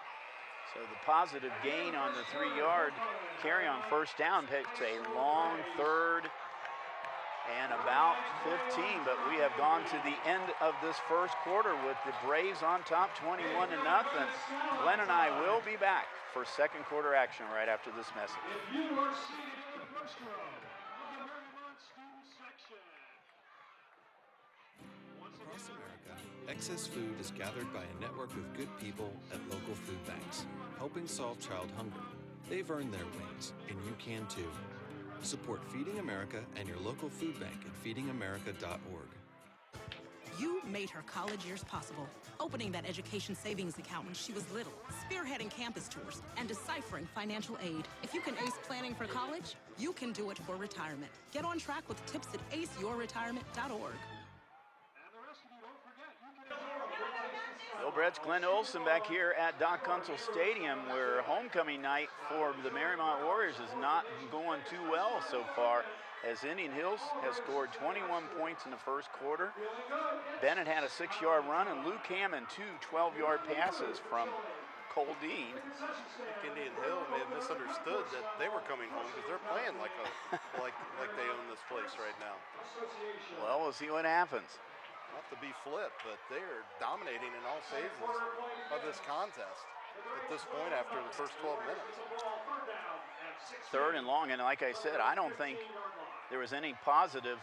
So the positive gain on the 3-yard carry on first down picks a long 3rd and about 15, but we have gone to the end of this first quarter with the Braves on top 21-0. Glenn and I will be back for second quarter action right after this message. Across America, excess food is gathered by a network of good people at local food banks, helping solve child hunger. They've earned their wings, and you can too. Support Feeding America and your local food bank at feedingamerica.org. You made her college years possible, opening that education savings account when she was little, spearheading campus tours, and deciphering financial aid. If you can ace planning for college, you can do it for retirement. Get on track with tips at aceyourretirement.org. Bill Brett's Glenn Olson back here at Doc Kusel Stadium, where homecoming night for the Mariemont Warriors is not going too well so far, as Indian Hills has scored 21 points in the first quarter. Bennett had a 6-yard run, and Luke Hammond 2 12-yard passes from Cole Dean. I think Indian Hill may have misunderstood that they were coming home because they're playing like they own this place right now. Well, we'll see what happens. Not to be flip, but they are dominating in all phases of this contest at this point after the first 12 minutes. 3rd and long, and like I said, I don't think there was any positive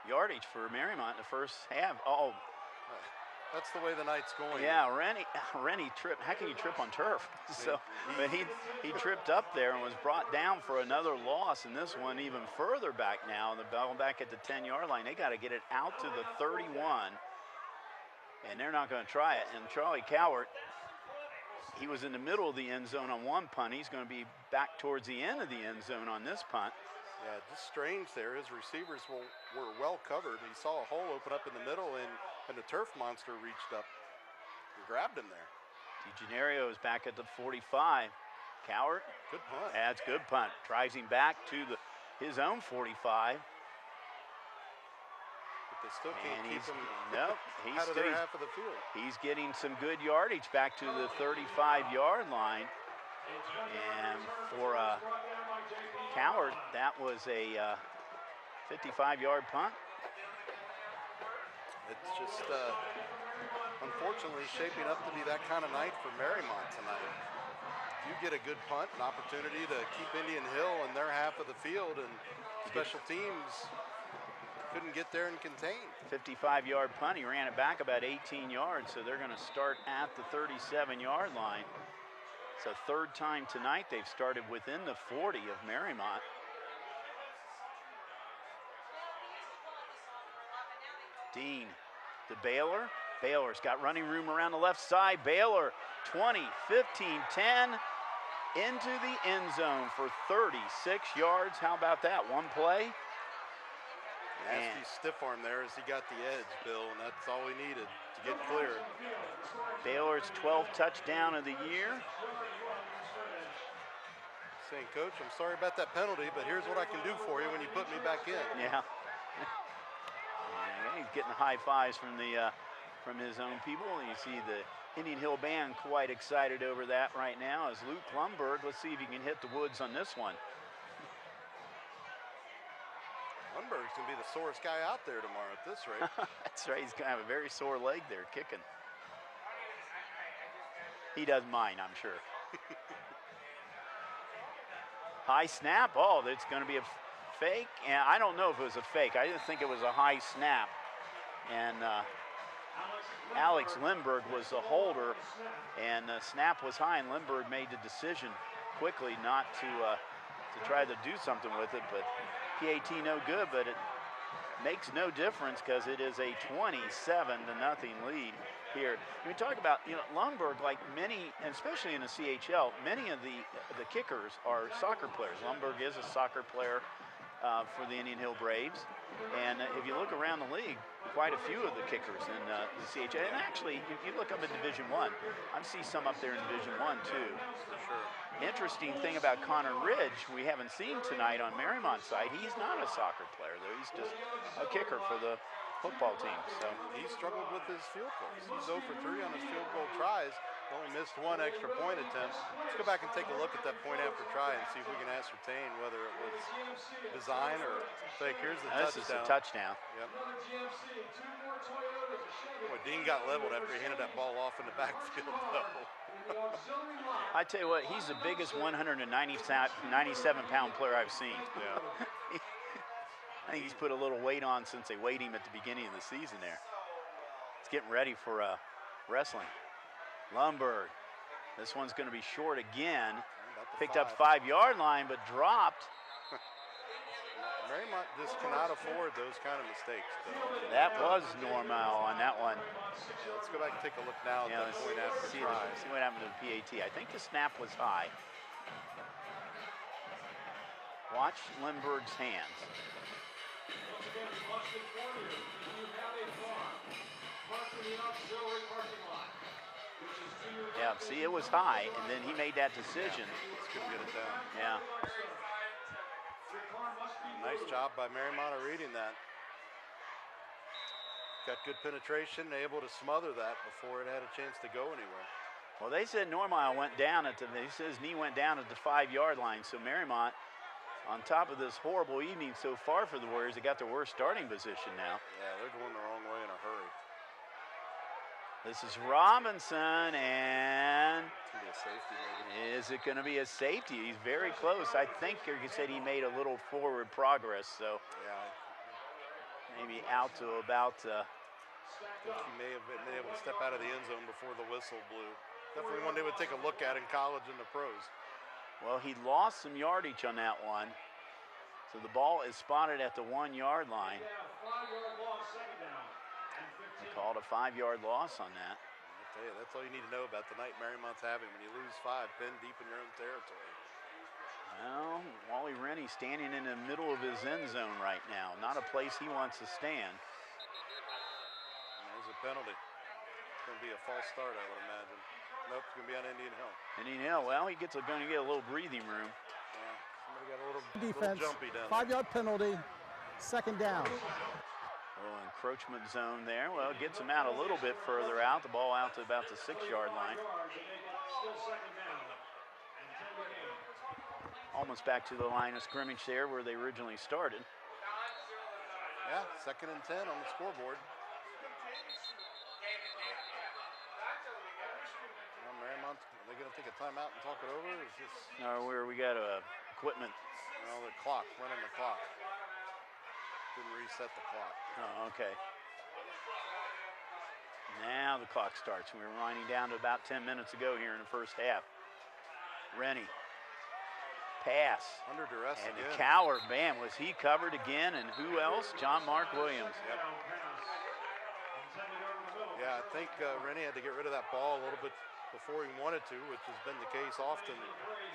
yardage for Mariemont in the first half. Oh, that's the way the night's going. Yeah, Rennie tripped. How can you trip on turf? But he tripped up there and was brought down for another loss, and this one even further back now. The ball back at the 10-yard line. They got to get it out to the 31, and they're not going to try it. And Charlie Cowart, he was in the middle of the end zone on one punt. He's going to be back towards the end of the end zone on this punt. Yeah, just strange there. His receivers were well covered. He saw a hole open up in the middle, and the turf monster reached up and grabbed him there. DeGenario is back at the 45. Cowart. Good punt. That's good punt. Drives him back to his own 45. The They still can't keep him he's out of their half of the field. He's getting some good yardage back to the 35-yard line. And for Coward, that was a 55-yard punt. It's just, unfortunately, shaping up to be that kind of night for Mariemont tonight. You get a good punt, an opportunity to keep Indian Hill in their half of the field, and special teams couldn't get there and contain. 55-yard punt. He ran it back about 18 yards, so they're going to start at the 37-yard line. It's the third time tonight they've started within the 40 of Mariemont. Dean to Baylor. Baylor's got running room around the left side. Baylor 20, 15, 10 into the end zone for 36 yards. How about that? One play. Nasty stiff arm there as he got the edge, Bill, and that's all we needed to get clear. Baylor's 12th touchdown of the year. Saying, Coach, I'm sorry about that penalty, but here's what I can do for you when you put me back in. Yeah. He's getting high fives from his own people. And you see the Indian Hill band quite excited over that right now as Luke Lumberg. Let's see if he can hit the woods on this one. Lumberg's going to be the sorest guy out there tomorrow at this rate. That's right. He's going to have a very sore leg there kicking. He doesn't mind, I'm sure. High snap. Oh, it's going to be a fake. And I don't know if it was a fake. I didn't think it was a high snap. And Alex Lindbergh was the holder, and the snap was high, and Lindbergh made the decision quickly not to try to do something with it, but PAT no good, but it makes no difference because it is a 27-0 lead here. We talk about, Lundberg, like many, and especially in the CHL, many of the kickers are soccer players. Lundberg is a soccer player for the Indian Hill Braves. And if you look around the league, quite a few of the kickers in the CHL. And actually, if you look up in Division I, I see some up there in Division I too. For sure. Interesting thing about Connor Ridge, we haven't seen tonight on Mariemont's side. He's not a soccer player, though. He's just a kicker for the football team. So he struggled with his field goals. He's 0 for 3 on his field goal tries. Only missed one extra point attempt. Let's go back and take a look at that point after try and see if we can ascertain whether it was design or fake. Here's the touchdown. This is a touchdown. Yep. Well, Dean got leveled after he handed that ball off in the backfield, though. I tell you what, he's the biggest 197-pound player I've seen. Yeah. I think he's put a little weight on since they weighed him at the beginning of the season there. He's getting ready for wrestling. Lumberg, this one's going to be short again. Picked up 5-yard line, but dropped. Mariemont just cannot afford those kind of mistakes, though. That was Normal on that one. Yeah, let's go back and take a look now at that point after try. See what happened to the PAT. I think the snap was high. Watch Lindbergh's hands. Yeah, see, it was high, and then he made that decision. Let's go get it down. Yeah. Nice job by Mariemont of reading that. Got good penetration, able to smother that before it had a chance to go anywhere. Well, they said Normal went down at he said his knee went down at the 5-yard line, so Mariemont, on top of this horrible evening so far for the Warriors, they got their worst starting position now. Yeah, they're going the wrong way in a hurry. This is Robinson, and it's gonna be a safety, maybe. Is it going to be a safety? He's very close. I think you said he made a little forward progress, so yeah, maybe out to about. I think he may have been able to step out of the end zone before the whistle blew. Definitely one they would take a look at in college and the pros. Well, he lost some yardage on that one, so the ball is spotted at the 1-yard line. They called a 5-yard loss on that. I tell you, that's all you need to know about the night Mariemont's having. When you lose 5, pinned deep in your own territory. Well, Wally Rennie standing in the middle of his end zone right now. Not a place he wants to stand. And there's a penalty. It's going to be a false start, I would imagine. Nope, it's going to be on Indian Hill. Indian Hill, well, he gets going to get a little breathing room. Yeah, somebody got a little Defense, jumpy down 5-yard penalty, 2nd down. little encroachment zone there. Well, it gets him out a little bit further out. The ball out to about the 6-yard line. Almost back to the line of scrimmage there where they originally started. Yeah, 2nd and 10 on the scoreboard. Now Mariemont, are they going to take a timeout and talk it over? Or is this... No, where we got equipment. No, the clock, running the clock. Didn't reset the clock. Oh, okay. Now the clock starts. We're winding down to about 10 minutes ago here in the first half. Rennie. Pass. Under duress and again. And Coward, man, was he covered again? And who else? John Mark Williams. Yep. Yeah, I think Rennie had to get rid of that ball a little bit before he wanted to, which has been the case often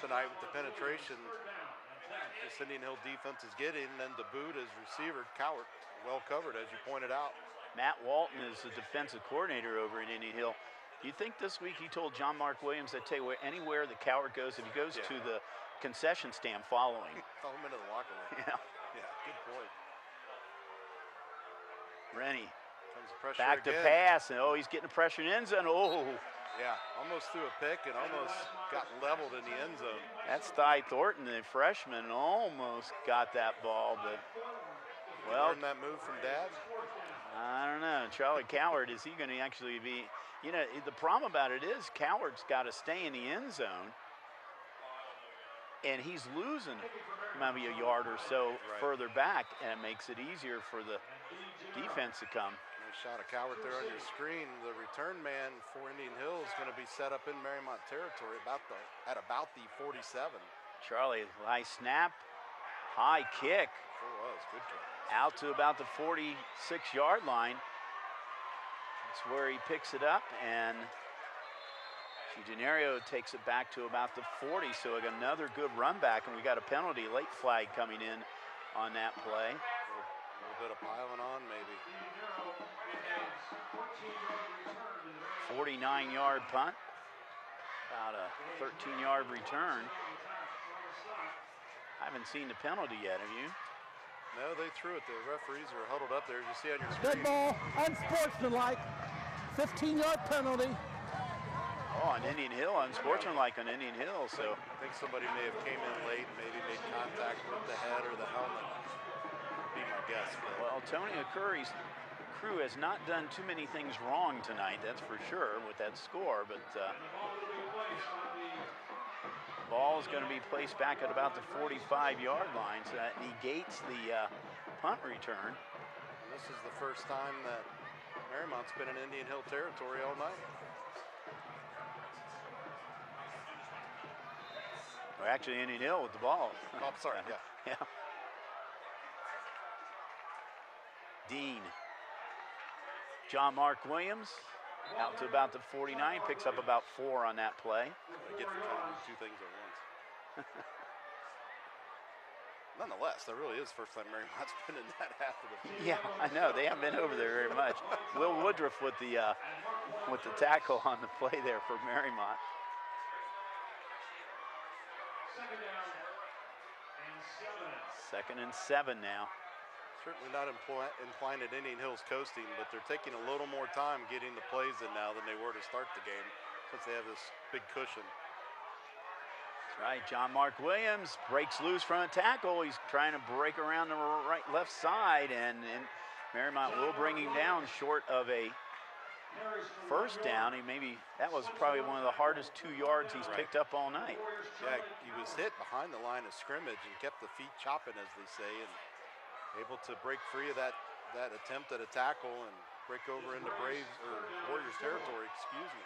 tonight with the penetration this Indian Hill defense is getting. And then to boot as receiver, Coward, well covered, as you pointed out. Matt Walton is the defensive coordinator over at Indian Hill. Do you think this week he told John Mark Williams, I tell you where, anywhere that Coward goes, if he goes to the concession stand, follow him. Follow him into the locker room. Yeah. Yeah, good point. Rennie. Comes the pressure back again. To pass, and he's getting the pressure in end zone. Oh. Yeah, almost threw a pick and almost got leveled in the end zone. That's Thy Thornton, the freshman, almost got that ball, but well. Learned that move from Dad? I don't know. Charlie Coward, is he going to actually be, you know, the problem about it is Coward's got to stay in the end zone, and he's losing maybe a yard or so further back, and it makes it easier for the defense to come. Nice shot of Coward there on your screen. The return man for Indian Hill is going to be set up in Mariemont territory at about the 47. Charlie, high snap, high kick. Sure was, good job. Out to about the 46-yard line. That's where he picks it up, and Giugianerio takes it back to about the 40, so another good run back, and we got a penalty, late flag coming in on that play. A little bit of piling on, maybe. 49-yard punt, about a 13-yard return. I haven't seen the penalty yet, have you? No, they threw it. The referees are huddled up there. As you see on your Dead screen. ball, unsportsmanlike, 15-yard penalty. Oh, on Indian Hill, unsportsmanlike on Indian Hill. So I think somebody may have came in late and maybe made contact with the head or the helmet. Would be my guess. But. Well, Tony Curry's crew has not done too many things wrong tonight, that's for sure, with that score. But ball is going to be placed back at about the 45-yard line, so that negates the punt return. And this is the first time that Mariemont's been in Indian Hill territory all night. Well, actually, Indian Hill with the ball. Oh, sorry, yeah. Yeah. Dean. John Mark Williams out to about the 49, picks up about 4 on that play. I get for trying to do two things at once. Nonetheless, that really is the first time Mariemont's been in that half of the field. Yeah, I know. They haven't been over there very much. Will Woodruff with the tackle on the play there for Mariemont. Second and 7 now. Certainly not inclined at Indian Hill's coasting, but they're taking a little more time getting the plays in now than they were to start the game, since they have this big cushion. That's right. John Mark Williams breaks loose from a tackle. He's trying to break around the left side, and Mariemont will bring him down short of a first down. That was probably one of the hardest 2 yards he's picked up all night. Yeah, he was hit behind the line of scrimmage and kept the feet chopping, as they say, and able to break free of that attempt at a tackle and break over into Warriors territory, excuse me.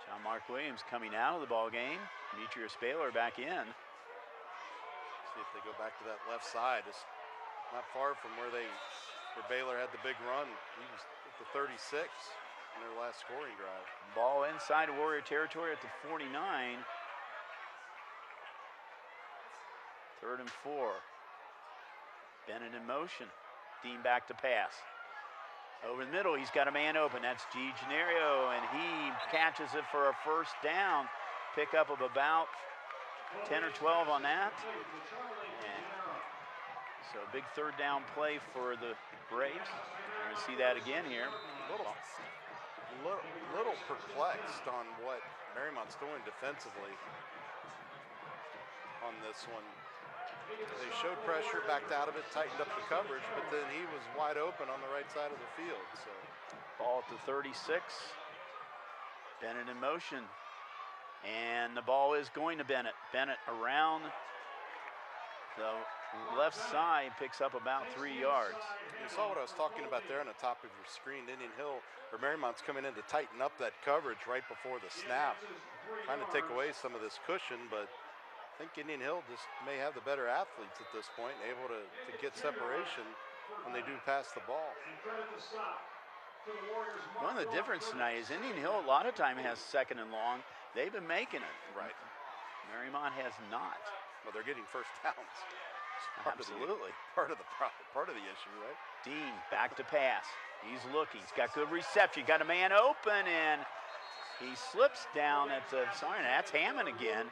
John Mark Williams coming out of the ball game. Demetrius Baylor back in. See if they go back to that left side. It's not far from where Baylor had the big run. He was at the 36 in their last scoring drive. Ball inside of Warrior territory at the 49. 3rd and 4. Bennett in motion. Dean back to pass. Over the middle, he's got a man open. That's Giugianerio, and he catches it for a first down. Pick up of about 10 or 12 on that. And So a big third down play for the Braves. We're going to see that again here. Little perplexed on what Mariemont's doing defensively on this one. They showed pressure, backed out of it, tightened up the coverage, but then he was wide open on the right side of the field. So ball at the 36. Bennett in motion. And the ball is going to Bennett. Bennett around the left side, picks up about 3 yards. You saw what I was talking about there on the top of your screen. Indian Hill, or Mariemont's coming in to tighten up that coverage right before the snap, trying to take away some of this cushion, but I think Indian Hill just may have the better athletes at this point, able to get separation when they do pass the ball. One of the difference tonight is Indian Hill a lot of time has second and long. They've been making it. Right. Mariemont has not. Well, they're getting first downs. Absolutely. Part of the issue, right? Dean back to pass. He's looking. He's got good reception. Got a man open, and he slips down at the sorry. That's Hammond again.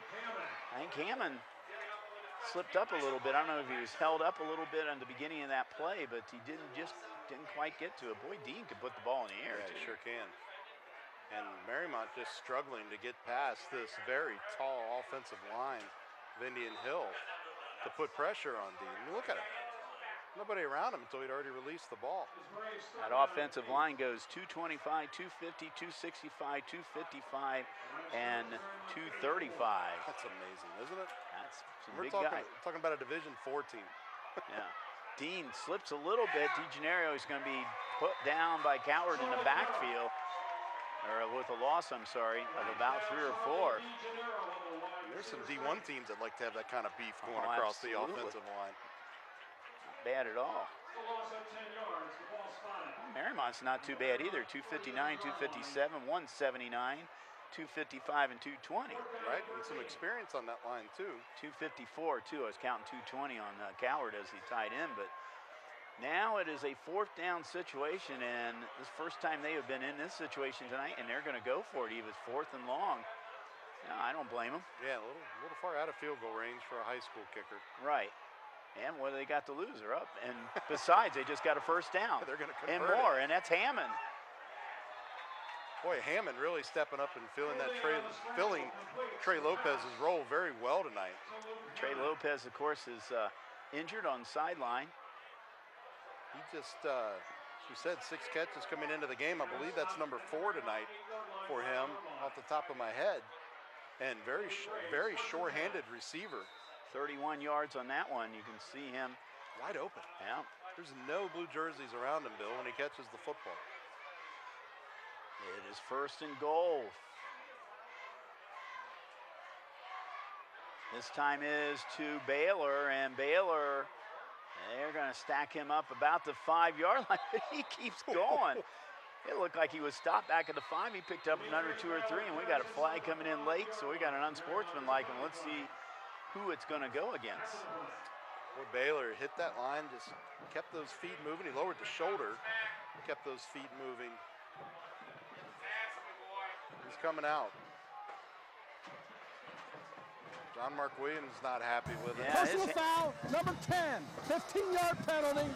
I think Hammond slipped up a little bit. I don't know if he was held up a little bit on the beginning of that play, but he didn't quite get to it. Boy, Dean could put the ball in the air. Yeah, he sure can. And Mariemont just struggling to get past this very tall offensive line of Indian Hill to put pressure on Dean. I mean, look at him. Nobody around him until he'd already released the ball. That offensive line goes 225, 250, 265, 255, and 235. That's amazing, isn't it? That's some We're big guy. talking about a Division IV team. Yeah. Dean slips a little bit. DeGennaro is going to be put down by Coward in the backfield, or with a loss, I'm sorry, of about 3 or 4. There's some D1 teams that like to have that kind of beef going across the offensive line. Not bad at all. Mariemont's not too bad either. 259, 257, 179, 255, and 220. Right, and some experience on that line too. 254 too. I was counting 220 on Coward as he tied in, but now it is a fourth down situation, and this first time they have been in this situation tonight, and they're going to go for it. He was fourth and long. No, I don't blame him. Yeah, a little far out of field goal range for a high school kicker. Right. And what do they got to lose? They're up. And besides, they just got a first down. They're going to convert and more, and that's Hammond. Boy, Hammond really stepping up and filling Trey Lopez's role very well tonight. Trey Lopez, of course, is injured on the sideline. He just, as we said, 6 catches coming into the game. I believe that's number 4 tonight for him off the top of my head. And very sure-handed receiver. 31 yards on that one. You can see him wide open. Yeah. There's no blue jerseys around him, Bill, when he catches the football. It is first and goal. This time is to Baylor, and Baylor, they're going to stack him up about the 5-yard line, but he keeps going. It looked like he was stopped back at the 5. He picked up another 2 or 3, and we got a flag coming in late, so we got an unsportsmanlike, and let's see who it's going to go against. Boy, Baylor hit that line, just kept those feet moving. He lowered the shoulder, kept those feet moving. He's coming out. John Mark Williams not happy with it. Personal foul, number 10, 15-yard penalty.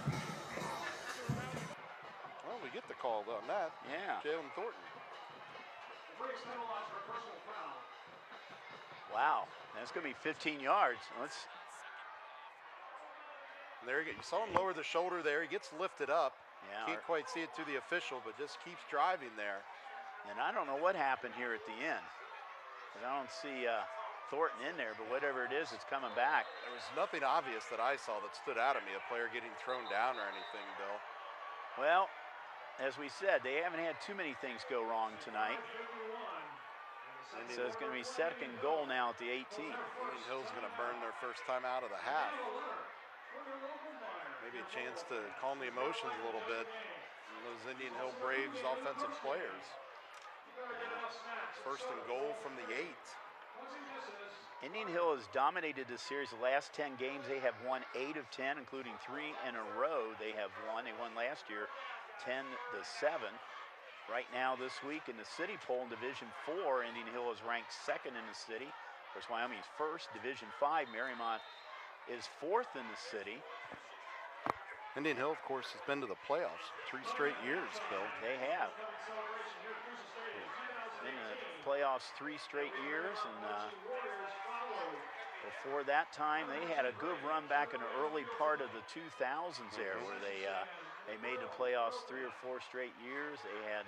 Well, we get the call on that. Yeah. Jalen Thornton. Wow, that's going to be 15 yards. There you go. You saw him lower the shoulder there. He gets lifted up. Yeah. Can't quite see it to the official, but just keeps driving there. And I don't know what happened here at the end. I don't see Thornton in there, but whatever it is, it's coming back. There was nothing obvious that I saw that stood out at me, a player getting thrown down or anything, Bill. Well, as we said, they haven't had too many things go wrong tonight. So it's going to be second goal now at the 18. Indian Hill's going to burn their first time out of the half. Maybe a chance to calm the emotions a little bit. Those Indian Hill Braves offensive players. First and goal from the 8. Indian Hill has dominated this series. The last 10 games, they have won 8 of 10, including 3 in a row. They have won. They won last year 10-7. Right now this week in the city poll in Division 4, Indian Hill is ranked 2nd in the city. Of course, Wyoming's 1st. Division 5, Mariemont is 4th in the city. Indian Hill, of course, has been to the playoffs 3 straight years, Bill. They have. Been in the playoffs 3 straight years, and before that time, they had a good run back in the early part of the 2000s there, where they made the playoffs 3 or 4 straight years. They had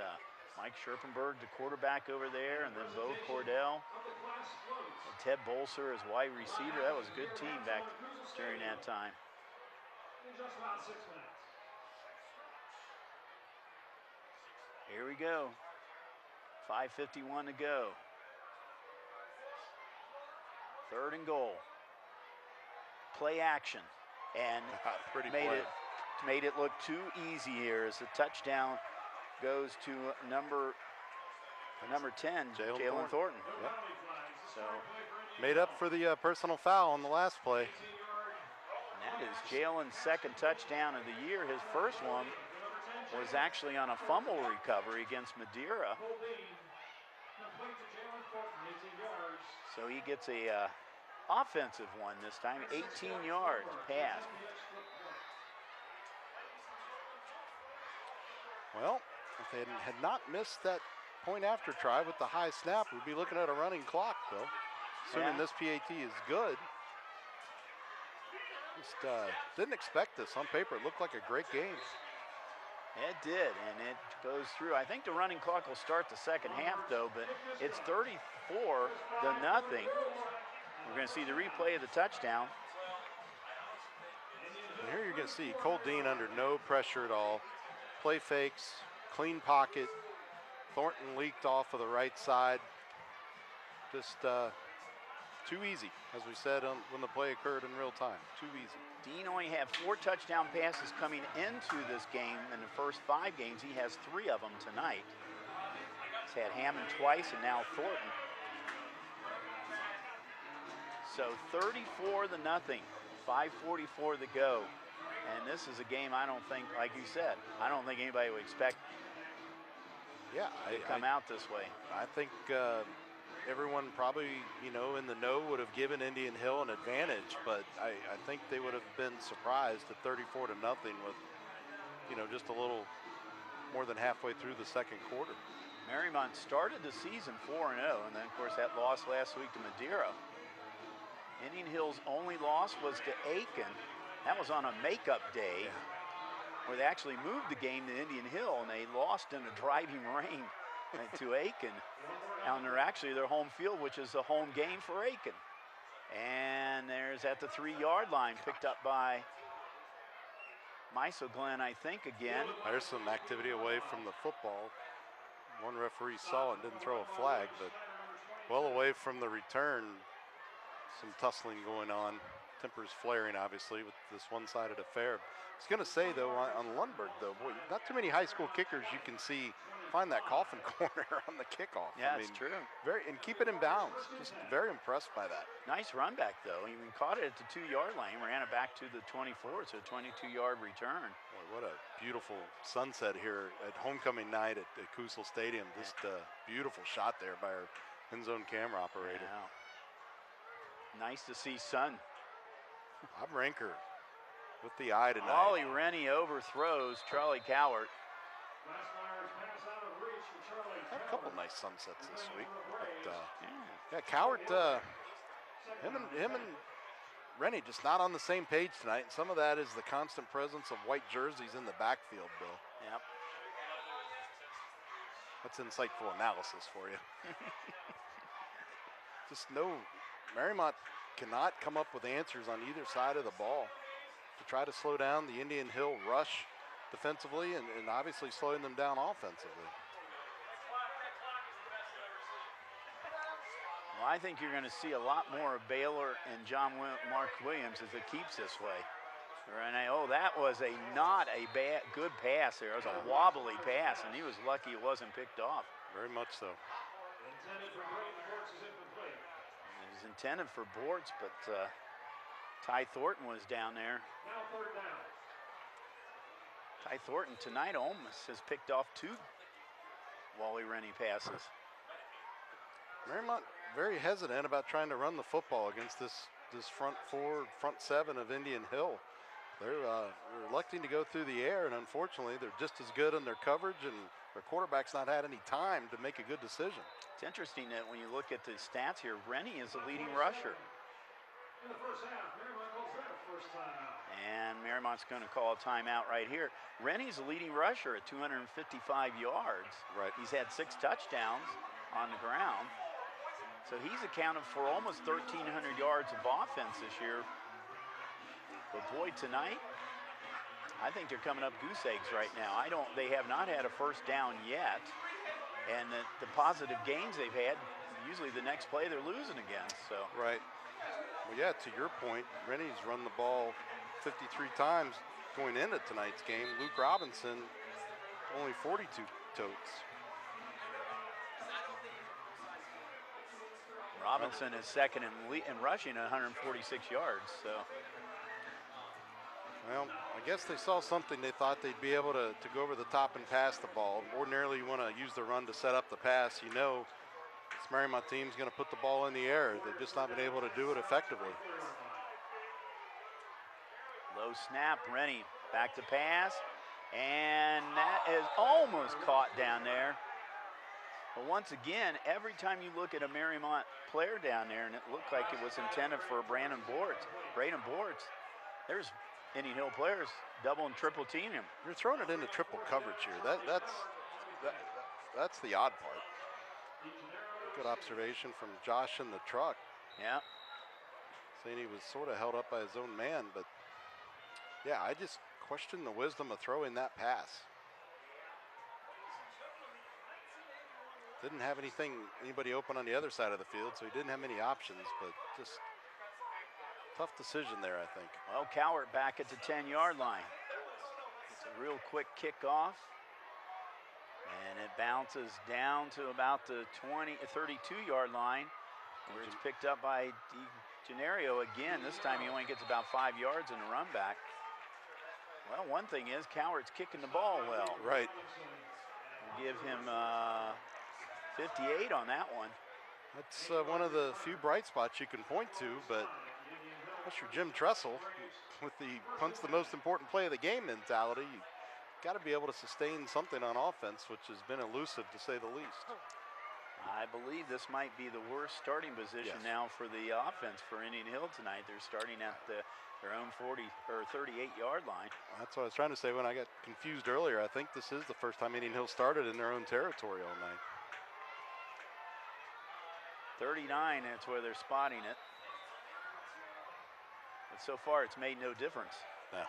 Mike Scherpenberg, the quarterback over there, and then Bo Cordell, and Ted Bolser as wide receiver. That was a good team back during that time. Here we go. 5:51 to go. 3rd and goal. Play action, and made it look too easy here as the touchdown goes to number 10, Jalen Thornton. Yep. So made up for the personal foul on the last play. And that is Jalen's 2nd touchdown of the year. His first one was actually on a fumble recovery against Madeira. So he gets a offensive one this time, 18 yards pass. Well, if they had not missed that point after try with the high snap, we'd be looking at a running clock, Bill. Assuming this PAT is good. Just didn't expect this on paper. It looked like a great game. It did, and it goes through. I think the running clock will start the 2nd half, though, but it's 34-0. We're going to see the replay of the touchdown. And here you're going to see Cole Dean under no pressure at all. Play fakes, clean pocket. Thornton leaked off of the right side. Just too easy, as we said when the play occurred in real time. Too easy. Dean only had 4 touchdown passes coming into this game in the first 5 games. He has 3 of them tonight. He's had Hammond twice and now Thornton. So 34-0, 5:44 to go. And this is a game I don't think, like you said, I don't think anybody would expect to come out this way. I think everyone probably, in the know would have given Indian Hill an advantage, but I think they would have been surprised at 34-0 with, just a little more than halfway through the 2nd quarter. Mariemont started the season 4-0, and then, of course, that loss last week to Madeira. Indian Hill's only loss was to Aiken. That was on a makeup day where they actually moved the game to Indian Hill, and they lost in a driving rain to Aiken. On their home field, which is a home game for Aiken. And there's at the 3-yard line, picked up by Miso Glenn, I think, again. There's some activity away from the football. One referee saw it and didn't throw a flag, but well away from the return. Some tussling going on. Tempers flaring, obviously, with this one-sided affair. I was going to say, though, on Lundberg, though, boy, not too many high school kickers you can see find that coffin corner on the kickoff. Yeah, it's true. And keep it in bounds. Just very impressed by that. Nice run back, though. He caught it at the 2-yard line, ran it back to the 24, so a 22-yard return. Boy, what a beautiful sunset here at homecoming night at Kusel Stadium. Just a beautiful shot there by our end zone camera operator. Yeah. Nice to see sun. Bob Ranker with the eye tonight. Ollie Rennie overthrows Charlie Cowart. Had a couple nice sunsets this week. But, Cowart, him and Rennie just not on the same page tonight. And some of that is the constant presence of white jerseys in the backfield, Bill. Yep. That's insightful analysis for you. Mariemont cannot come up with answers on either side of the ball to try to slow down the Indian Hill rush defensively and obviously slowing them down offensively. Well, I think you're going to see a lot more of Baylor and Mark Williams as it keeps this way. That was not a good pass there. It was a wobbly pass, and he was lucky it wasn't picked off. Very much so. It was intended for Bortz, but Ty Thornton was down there. Ty Thornton tonight almost has picked off 2 Wally Rennie passes. Mariemont very hesitant about trying to run the football against this front 7 of Indian Hill. They're electing to go through the air, and unfortunately, they're just as good in their coverage, and their quarterback's not had any time to make a good decision. It's interesting that when you look at the stats here, Rennie is the leading rusher. In the first half, Mariemont calls that a first timeout. And Mariemont's going to call a timeout right here. Rennie's the leading rusher at 255 yards. Right. He's had 6 touchdowns on the ground. So he's accounted for almost 1,300 yards of offense this year. But boy, tonight, I think they're coming up goose eggs right now. They have not had a first down yet. And the positive gains they've had, usually the next play they're losing again. So. Right. Well, yeah, to your point, Rennie's run the ball 53 times going into tonight's game. Luke Robinson, only 42 totes. Robinson is second in rushing at 146 yards. So. Well, I guess they saw something. They thought they'd be able to go over the top and pass the ball. Ordinarily, you want to use the run to set up the pass. You know, this Mariemont team's going to put the ball in the air. They've just not been able to do it effectively. Low snap, Rennie back to pass, and that is almost caught down there. But once again, every time you look at a Mariemont player down there, and it looked like it was intended for Braden Bortz, there's Indian Hill players double and triple team him. You're throwing it into triple coverage here. That's the odd part. Good observation from Josh in the truck. Yeah. Saying he was sort of held up by his own man, but yeah, I just question the wisdom of throwing that pass. Didn't have anybody open on the other side of the field, so he didn't have many options, but just tough decision there, I think. Well, Cowart back at the 10-yard line. It's a real quick kickoff. And it bounces down to about the 32-yard line, where it's picked up by DeGenario again. This time he only gets about 5 yards in the run back. Well, one thing is Cowart's kicking the ball well. Right. We'll give him 58 on that one. That's one of the few bright spots you can point to, but Mr. Jim Tressel, with the punt's the most important play of the game mentality, you got to be able to sustain something on offense, which has been elusive to say the least. I believe this might be the worst starting position now for the offense for Indian Hill tonight. They're starting at their own 40 or 38-yard line. That's what I was trying to say when I got confused earlier. I think this is the first time Indian Hill started in their own territory all night. 39, that's where they're spotting it. But so far, it's made no difference. No.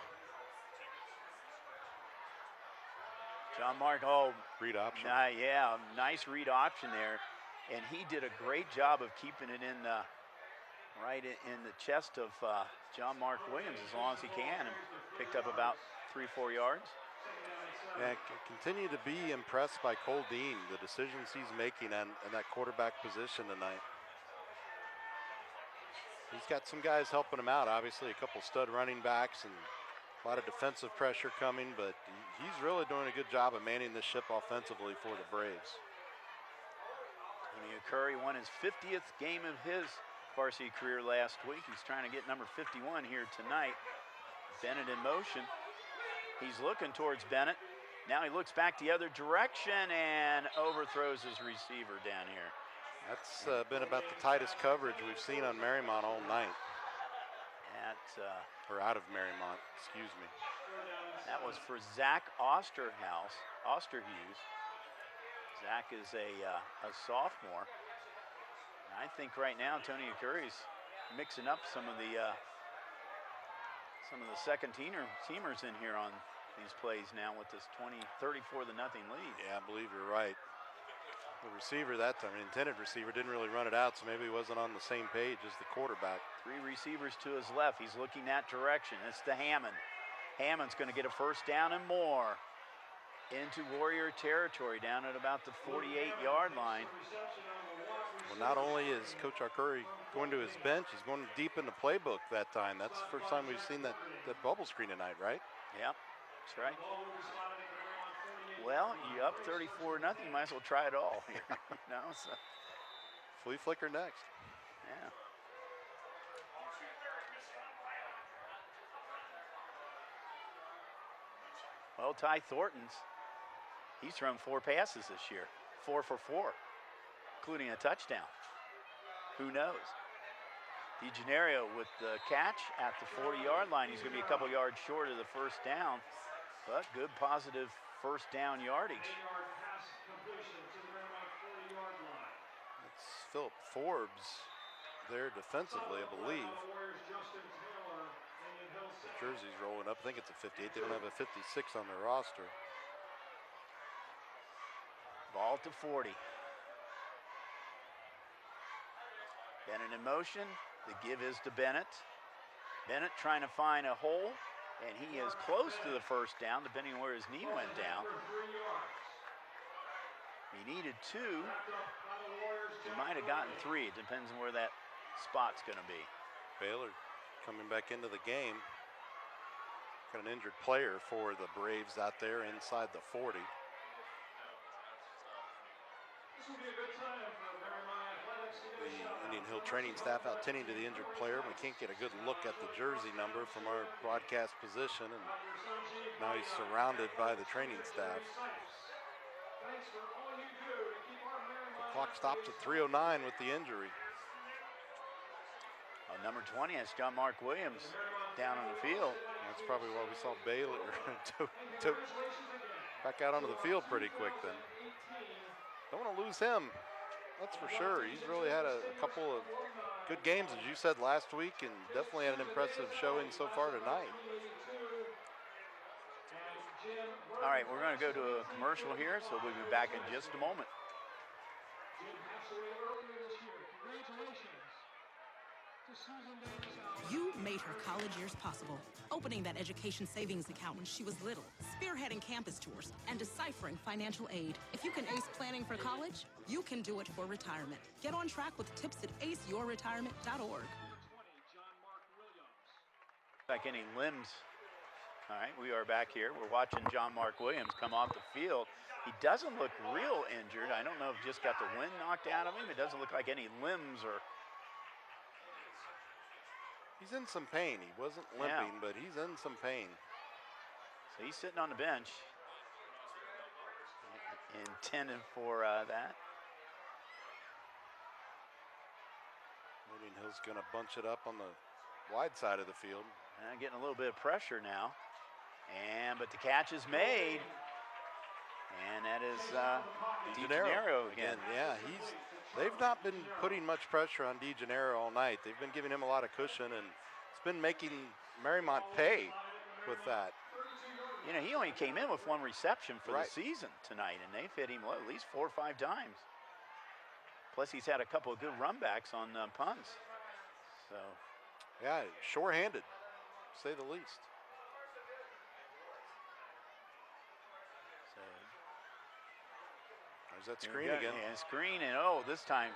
John Mark, read option. Yeah, nice read option there. And he did a great job of keeping it in right in the chest of John Mark Williams as long as he can, and picked up about 3-4 yards. Yeah, continue to be impressed by Cole Dean, the decisions he's making in that quarterback position tonight. He's got some guys helping him out, obviously a couple stud running backs and a lot of defensive pressure coming, but he's really doing a good job of manning this ship offensively for the Braves. Tony Curry won his 50th game of his varsity career last week. He's trying to get number 51 here tonight. Bennett in motion. He's looking towards Bennett. Now he looks back the other direction and overthrows his receiver down here. That's been about the tightest coverage we've seen on Mariemont all night. Or out of Mariemont, excuse me. That was for Zach Osterhus. Zach is a sophomore. And I think right now Tony Curry's mixing up some of the second teamers in here on these plays now with this 34-0 lead. Yeah, I believe you're right. The receiver that time, the intended receiver, didn't really run it out, so maybe he wasn't on the same page as the quarterback. 3 receivers to his left. He's looking that direction. It's to Hammond. Hammond's going to get a first down and more into Warrior territory down at about the 48-yard line. Well, not only is Coach Arcuri going to his bench, he's going deep in the playbook that time. That's the first time we've seen that bubble screen tonight, right? Yep, that's right. Well, you up 34-0, you might as well try it all here. So. Flea flicker next. Yeah. Well, Ty Thornton's, he's thrown 4 passes this year, 4 for 4, including a touchdown. Who knows? DeGenario with the catch at the 40-yard line. He's going to be a couple yards short of the first down, but good positive first down yardage. It's Philip Forbes there defensively, I believe. The jersey's rolling up. I think it's a 58. They don't have a 56 on their roster. Ball to 40. Bennett in motion. The give is to Bennett. Bennett trying to find a hole, and he is close to the first down, depending on where his knee went down. He needed 2. He might have gotten 3. It depends on where that spot's going to be. Baylor coming back into the game. Got an injured player for the Braves out there inside the 40. The Indian Hill training staff out tending to the injured player. We can't get a good look at the jersey number from our broadcast position, and now he's surrounded by the training staff. The clock stops at 3:09 with the injury. Number 20 is John Mark Williams down on the field. That's probably why we saw Baylor to back out onto the field pretty quick then. Don't want to lose him, that's for sure. He's really had a couple of good games, as you said last week, and definitely had an impressive showing so far tonight. All right, we're going to go to a commercial here, so we'll be back in just a moment. You made her college years possible, opening that education savings account when she was little, spearheading campus tours, and deciphering financial aid. If you can ace planning for college, you can do it for retirement. Get on track with tips at aceyourretirement.org. Like any limbs. All right, we are back here. We're watching John Mark Williams come off the field. He doesn't look real injured. I don't know if he just got the wind knocked out of him. It doesn't look like any limbs or... He's in some pain. He wasn't limping, but he's in some pain. So he's sitting on the bench, intended for that. Indian Hill's going to bunch it up on the wide side of the field. Getting a little bit of pressure now. But the catch is made. And that is DeGenario again. Yeah, they've not been putting much pressure on DeGenario all night. They've been giving him a lot of cushion, and it's been making Mariemont pay with that. You know, he only came in with 1 reception for the season tonight, and they've hit him at least 4 or 5 times. Plus, he's had a couple of good runbacks on punts. So, yeah, sure-handed, to say the least. There's that screen again. Yeah, screen, and this time,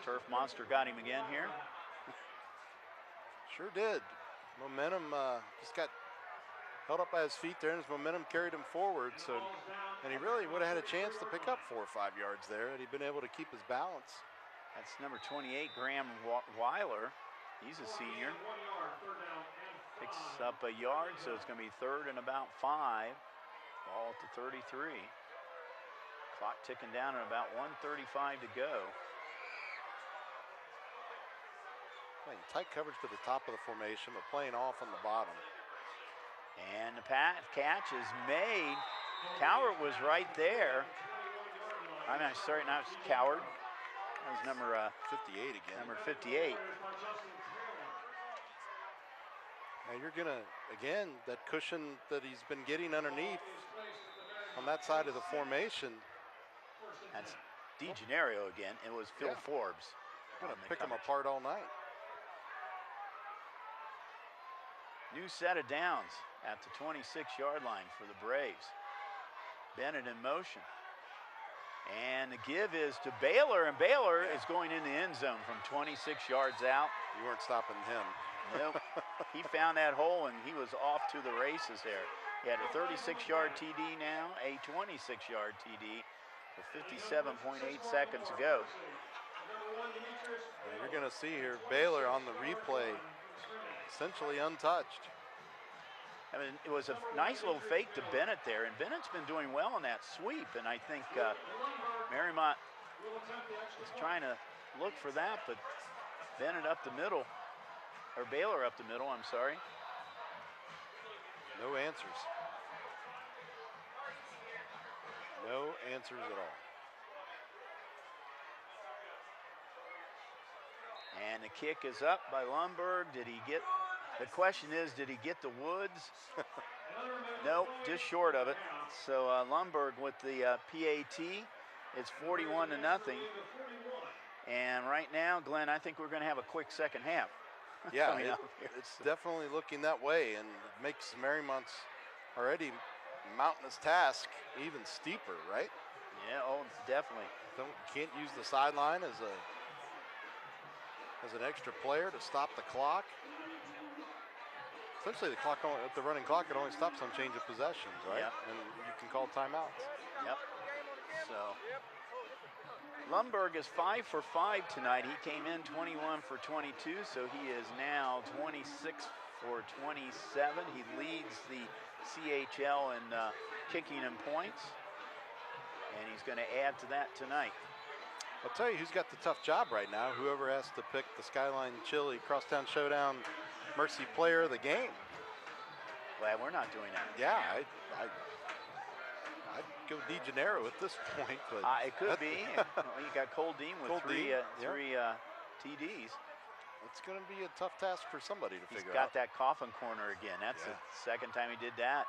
Turf Monster got him again here. Sure did. Momentum just got held up by his feet there, and his momentum carried him forward. So, and he really would have had a chance to pick up 4 or 5 yards there, had he been able to keep his balance. That's number 28, Graham Weiler. He's a senior. Picks up a yard, so it's going to be 3rd and about 5. Ball to 33. Clock ticking down at about 1:35 to go. Playing tight coverage to the top of the formation, but playing off on the bottom. And the catch is made. Coward was right there. I'm sorry, not Coward. That was number 58 again. Number 58. Now you're gonna, again, that cushion that he's been getting underneath on that side of the formation. That's DeGenario again. It was Phil Forbes. Gonna pick him apart all night. New set of downs at the 26-yard line for the Braves. Bennett in motion. And the give is to Baylor, and Baylor is going in the end zone from 26 yards out. You weren't stopping him. Nope. He found that hole, and he was off to the races there. He had a 36-yard TD now, a 26-yard TD with 57.8 seconds to go. And you're going to see here Baylor on the replay, essentially untouched. I mean, it was a nice little fake to Bennett there, and Bennett's been doing well on that sweep, and I think Mariemont is trying to look for that, but Bennett up the middle, or Baylor up the middle, I'm sorry. No answers. No answers at all. And the kick is up by Lundberg. Did he get, the question is, did he get the woods? Nope, just short of it. So Lundberg with the PAT. It's 41-0. And right now, Glenn, I think we're going to have a quick second half. Yeah, it's definitely looking that way, and it makes Mariemont's already mountainous task even steeper, right? Yeah, oh, definitely. Can't use the sideline as an extra player to stop the clock. Essentially, the running clock, it only stops on change of possessions, right? Yep. And you can call timeouts. Yep. So Lundberg is 5 for 5 tonight. He came in 21 for 22, so he is now 26 for 27. He leads the CHL in kicking and points, and he's going to add to that tonight. I'll tell you who's got the tough job right now. Whoever has to pick the Skyline Chili Crosstown Showdown Mercy Player of the Game. Glad we're not doing that. Yeah, I'd go DeGennaro at this point, but it could be. You got Cole Dean with three TDs. It's going to be a tough task for somebody to figure out. He's got that coffin corner again. That's the second time he did that.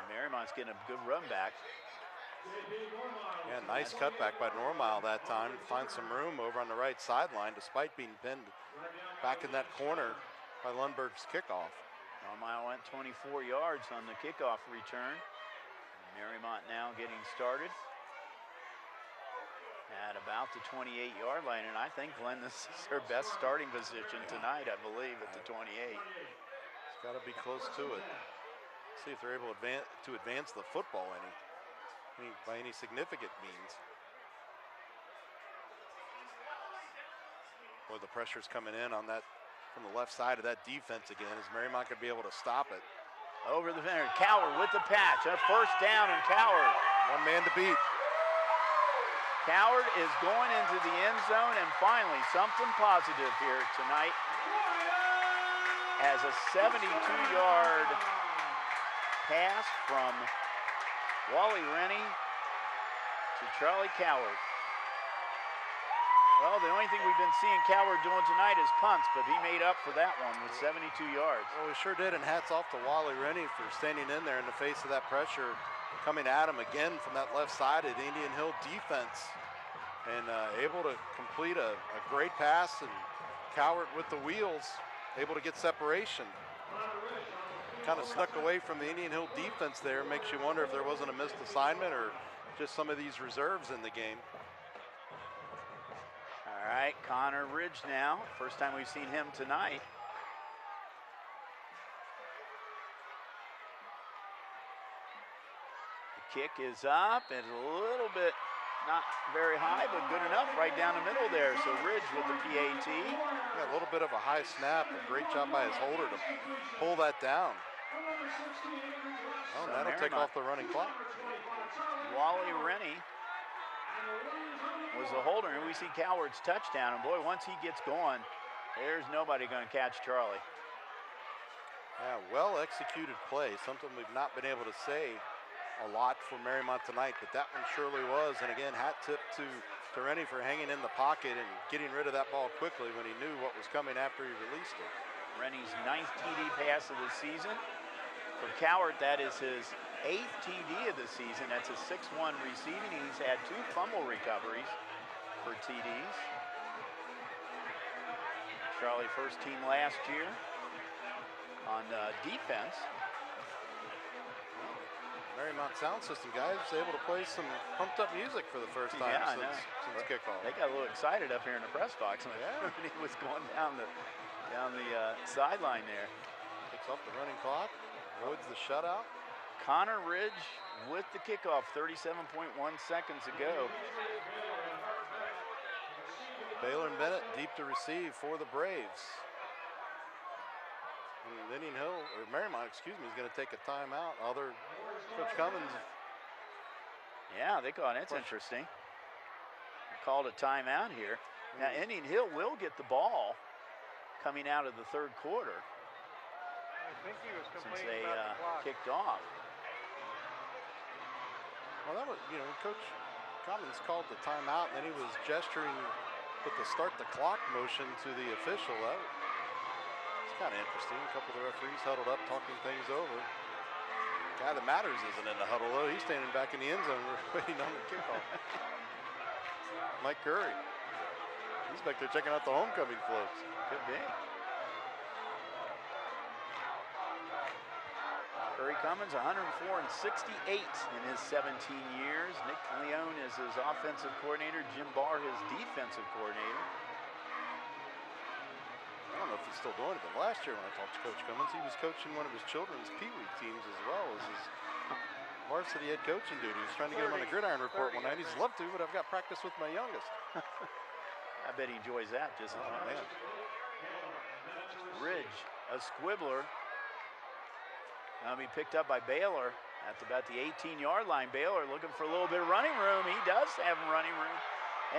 Mariemont's getting a good run back. Yeah, nice cutback by Normile that time. Find some room over on the right sideline despite being pinned back in that corner by Lundberg's kickoff. Normile went 24 yards on the kickoff return. Mariemont now getting started at about the 28-yard line, and I think, Glenn, this is their best starting position tonight, I believe, at the 28. It's got to be close to it. See if they're able to advance the football by any significant means. Boy, the pressure's coming in on that from the left side of that defense again. Is Mariemont going to be able to stop it? Over the fence, Coward with the patch. A first down, and Coward. One man to beat. Coward is going into the end zone, and finally something positive here tonight as a 72-yard pass from Wally Rennie to Charlie Coward. Well, the only thing we've been seeing Coward doing tonight is punts, but he made up for that one with 72 yards. Well, he sure did, and hats off to Wally Rennie for standing in there in the face of that pressure coming at him again from that left side of the Indian Hill defense, and able to complete a great pass, and Coward with the wheels, able to get separation. Kind of snuck away from the Indian Hill defense there. Makes you wonder if there wasn't a missed assignment or just some of these reserves in the game. All right, Connor Ridge now. First time we've seen him tonight. The kick is up. It's a little bit not very high, but good enough right down the middle there. So Ridge with the PAT. Yeah, a little bit of a high snap. A great job by his holder to pull that down. Oh, that'll take off the running clock. Wally Rennie was the holder, and we see Coward's touchdown. And boy, once he gets going, there's nobody going to catch Charlie. Yeah, well executed play. Something we've not been able to say a lot for Mariemont tonight, but that one surely was. And again, hat tip to Rennie for hanging in the pocket and getting rid of that ball quickly when he knew what was coming after he released it. Rennie's 9th TD pass of the season. For Coward, that is his 8th TD of the season. That's a 6-1 receiving. He's had 2 fumble recoveries for TDs. Charlie first team last year on defense. Mariemont sound system guys able to play some pumped up music for the first time since kickoff. They got a little excited up here in the press box when he was going down the sideline there. Takes off the running clock, avoids the shutout. Connor Ridge with the kickoff, 37.1 seconds ago. Baylor and Bennett deep to receive for the Braves. And Indian Hill, or Mariemont, excuse me, is going to take a timeout. Coach Cummins. Yeah, they call it. It's interesting. Called a timeout here. Now, Indian Hill will get the ball coming out of the third quarter. I think he was since they complaining about the clock. kicked off. Well, that was, Coach Cummins called the timeout, and then he was gesturing with the start the clock motion to the official. It's kind of interesting. A couple of the referees huddled up, talking things over. The guy that matters isn't in the huddle, though. He's standing back in the end zone waiting on the kickoff. Mike Curry. He's back there checking out the homecoming floats. Could be. Curry Cummins, 104 and 68 in his 17 years. Nick Leone is his offensive coordinator. Jim Barr, his defensive coordinator. I don't know if he's still doing it, but last year when I talked to Coach Cummins, he was coaching one of his children's Pee Wee teams as well as his varsity head coaching duty. He was trying to get him on the gridiron report one night. He says, love to, but I've got practice with my youngest. I bet he enjoys that just as much. Ridge, a squibbler. Now be picked up by Baylor. That's about the 18-yard line. Baylor looking for a little bit of running room. He does have running room.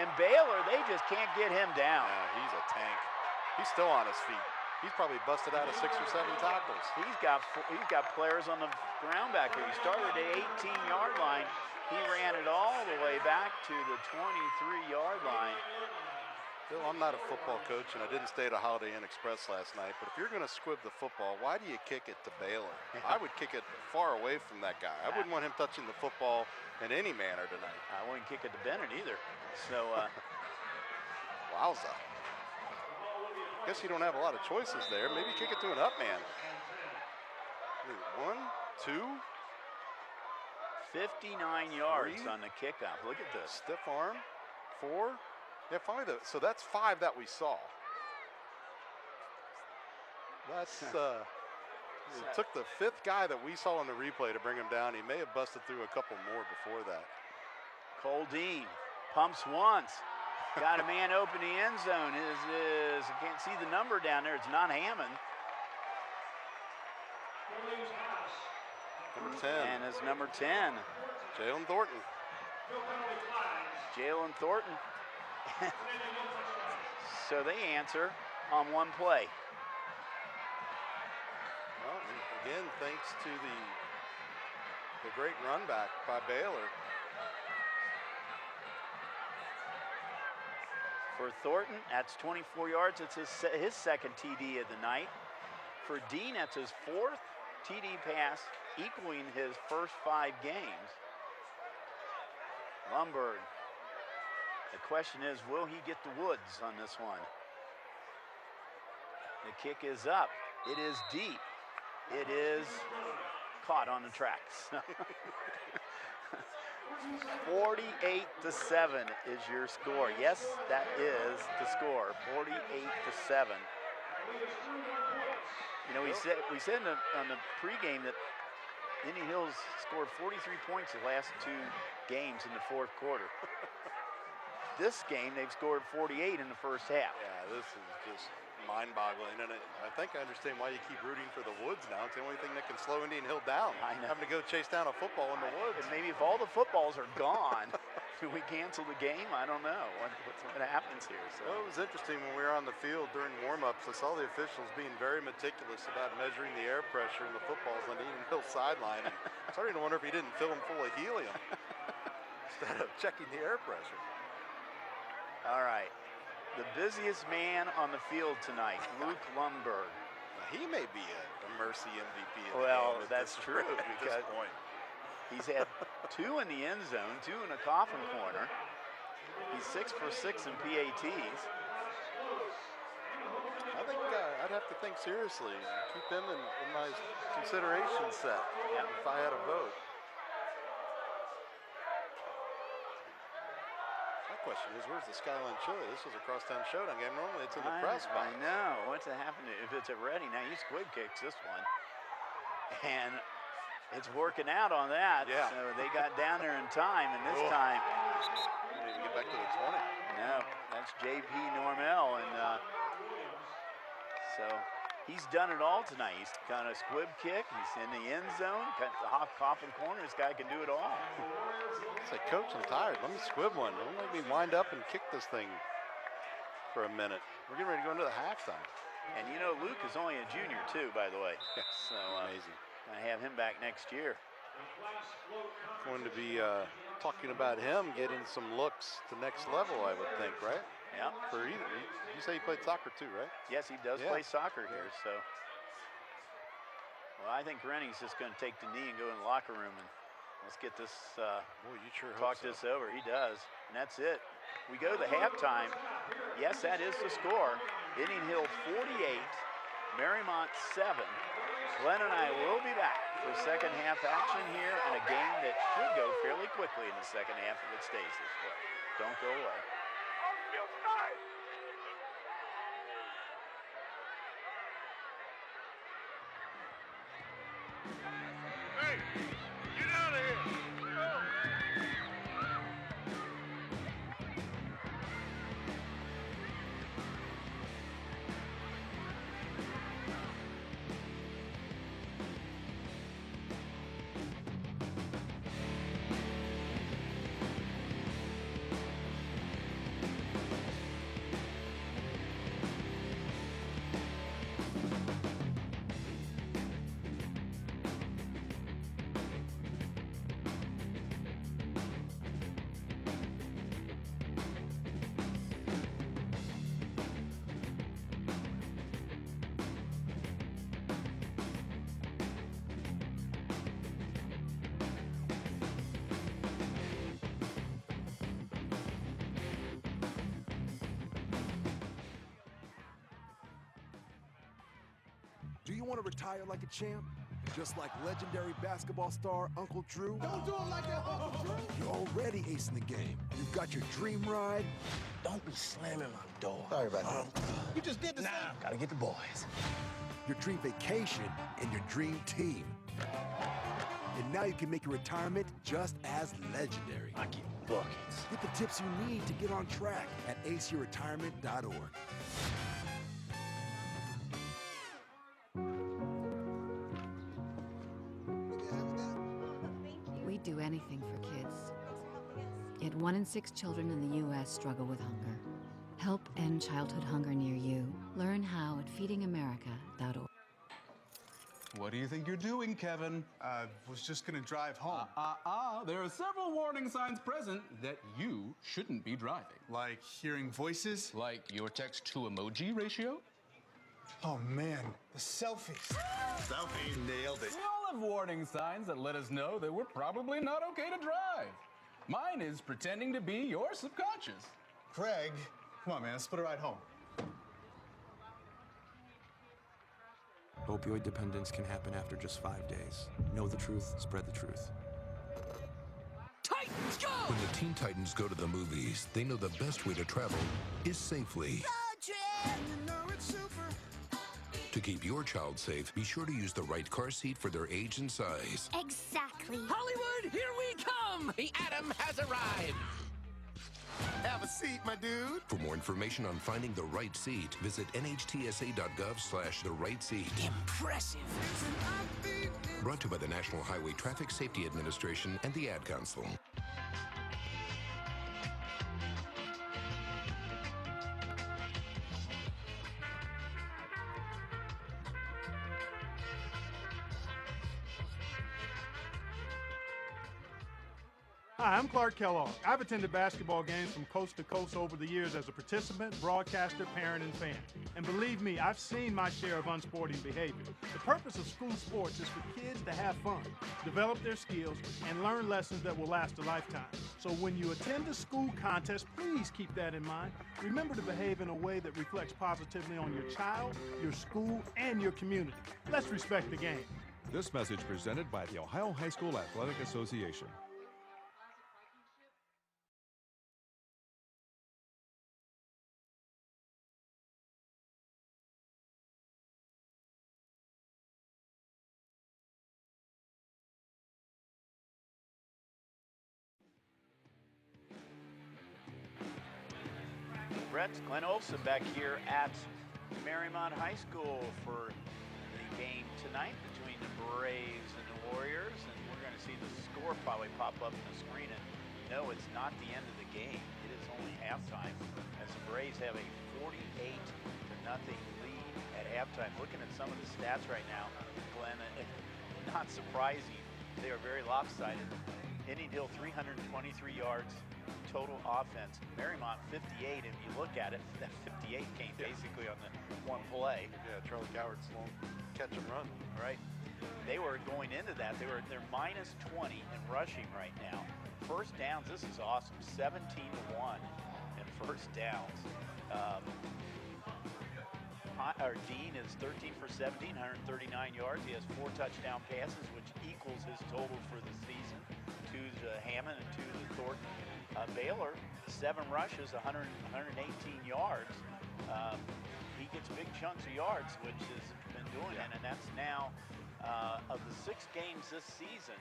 And Baylor, they just can't get him down. Yeah, he's a tank. He's still on his feet. He's probably busted out of 6 or 7 tackles. He's got players on the ground back here. He started at 18-yard line. He ran it all the way back to the 23-yard line. Bill, I'm not a football coach, and I didn't stay at a Holiday Inn Express last night, but if you're going to squib the football, why do you kick it to Baylor? I would kick it far away from that guy. I wouldn't want him touching the football in any manner tonight. I wouldn't kick it to Bennett either. So, wowza. Guess you don't have a lot of choices there. Maybe kick it to an up man. 1, 2. 59 yards on the kickoff. Look at this. Stiff arm. 4. Yeah, finally, so that's 5 that we saw. That's it took the 5th guy that we saw on the replay to bring him down. He may have busted through a couple more before that. Cole Dean pumps once. Got a man open the end zone. I can't see the number down there. It's not Hammond. Number 10. And it's number 10. Jalen Thornton. Jalen Thornton. So they answer on one play. Well, and again, thanks to the great run back by Baylor. For Thornton, that's 24 yards. It's his second TD of the night. For Dean, that's his 4th TD pass, equaling his first 5 games. Lumberg. The question is, will he get the woods on this one? The kick is up. It is deep. It is caught on the tracks. 48-7 is your score. Yes, that is the score. 48-7. You know, we said on the pregame that Indian Hills scored 43 points the last 2 games in the 4th quarter. This game, they've scored 48 in the first half. Yeah, this is just mind-boggling, and I think I understand why you keep rooting for the Woods now. It's the only thing that can slow Indian Hill down. I know. Having to go chase down a football in the woods. And maybe if all the footballs are gone, do we cancel the game? I don't know what happens here. So. Well, it was interesting when we were on the field during warm-ups. I saw the officials being very meticulous about measuring the air pressure in the footballs on the Indian Hill sideline. And I'm starting to wonder if he didn't fill them full of helium instead of checking the air pressure. All right, the busiest man on the field tonight, Luke Lumberg. Now, he may be a Mercy MVP. Well, that's true because he's had 2 in the end zone, 2 in a coffin corner. He's 6 for 6 in PATs. I think I'd have to think seriously. Keep him in my consideration set if I had a vote. Question is, where's the Skyline Chili? This was a crosstown showdown game. Normally it's in the press box. I know. What's happening? If it's at Ready, now he squib kicks this one. And it's working out on that. Yeah. So they got down there in time, and this time. We need to get back to the 20. No, that's JP Normell. And so He's done it all tonight. He's got a squib kick. He's in the end zone. Got the hop, coffin corner. This guy can do it all. Say, Coach, I'm tired. Let me squib one. Don't let me wind up and kick this thing for a minute. We're getting ready to go into the halftime. And you know, Luke is only a junior too, by the way. So amazing. Gonna have him back next year. Going to be talking about him getting some looks to next level, I would think, right? Yeah. For either, you say he played soccer too, right? Yes, he does play soccer here. So, well, I think Rennie's just going to take the knee and go in the locker room and let's get this. Boy, you sure talk this over. He does, and that's it. We go to halftime. Yes, that is the score. Indian Hill 48, Mariemont 7. Glenn and I will be back for second half action here in a game that should go fairly quickly in the second half if it stays this way. Don't go away. Hey, get out of here. Do you want to retire like a champ? Just like legendary basketball star Uncle Drew? Don't do him like that, Uncle Drew! You're already acing the game. You've got your dream ride. Don't be slamming my door. Sorry about that. You just did the same. Gotta get the boys. Your dream vacation and your dream team. And now you can make your retirement just as legendary. I get buckets. Get the tips you need to get on track at aceyourretirement.org. We do anything for kids. Yet 1 in 6 children in the U.S. struggle with hunger. Help end childhood hunger near you. Learn how at feedingamerica.org. What do you think you're doing, Kevin? Was just gonna drive home. There are several warning signs present that you shouldn't be driving. Like hearing voices? Like your text-to-emoji ratio? Oh man, the selfies. Selfie nailed it. We all have warning signs that let us know that we're probably not okay to drive. Mine is pretending to be your subconscious. Craig, come on man, let's put a ride home. Opioid dependence can happen after just 5 days. Know the truth, spread the truth. Titans go! When the Teen Titans go to the movies, they know the best way to travel is safely. To keep your child safe, be sure to use the right car seat for their age and size. Exactly. Hollywood, here we come! The Atom has arrived! Have a seat, my dude. For more information on finding the right seat, visit nhtsa.gov/the right seat. Impressive. Brought to you by the National Highway Traffic Safety Administration and the Ad Council. Hi, I'm Clark Kellogg. I've attended basketball games from coast to coast over the years as a participant, broadcaster, parent, and fan. And believe me, I've seen my share of unsporting behavior. The purpose of school sports is for kids to have fun, develop their skills, and learn lessons that will last a lifetime. So when you attend a school contest, please keep that in mind. Remember to behave in a way that reflects positively on your child, your school, and your community. Let's respect the game. This message presented by the Ohio High School Athletic Association. Brett, Glenn Olson back here at Mariemont High School for the game tonight between the Braves and the Warriors, and we're going to see the score probably pop up on the screen. And no, it's not the end of the game. It is only halftime, as the Braves have a 48-0 lead at halftime. Looking at some of the stats right now, Glenn, not surprising, they are very lopsided. Indian Hill 323 yards total offense. Mariemont 58. If you look at it, that 58 came basically on the one play. Yeah, Charlie Coward's long catch and run. Right. They were going into that. They're minus 20 in rushing right now. First downs. This is awesome. 17-1 in first downs. Dean is 13 for 17, 139 yards. He has 4 touchdown passes, which equals his total for the season. 2 to Hammond and 2 to Thornton. Baylor, 7 rushes, 118 yards. He gets big chunks of yards, which has been doing it, and that's now, of the 6 games this season,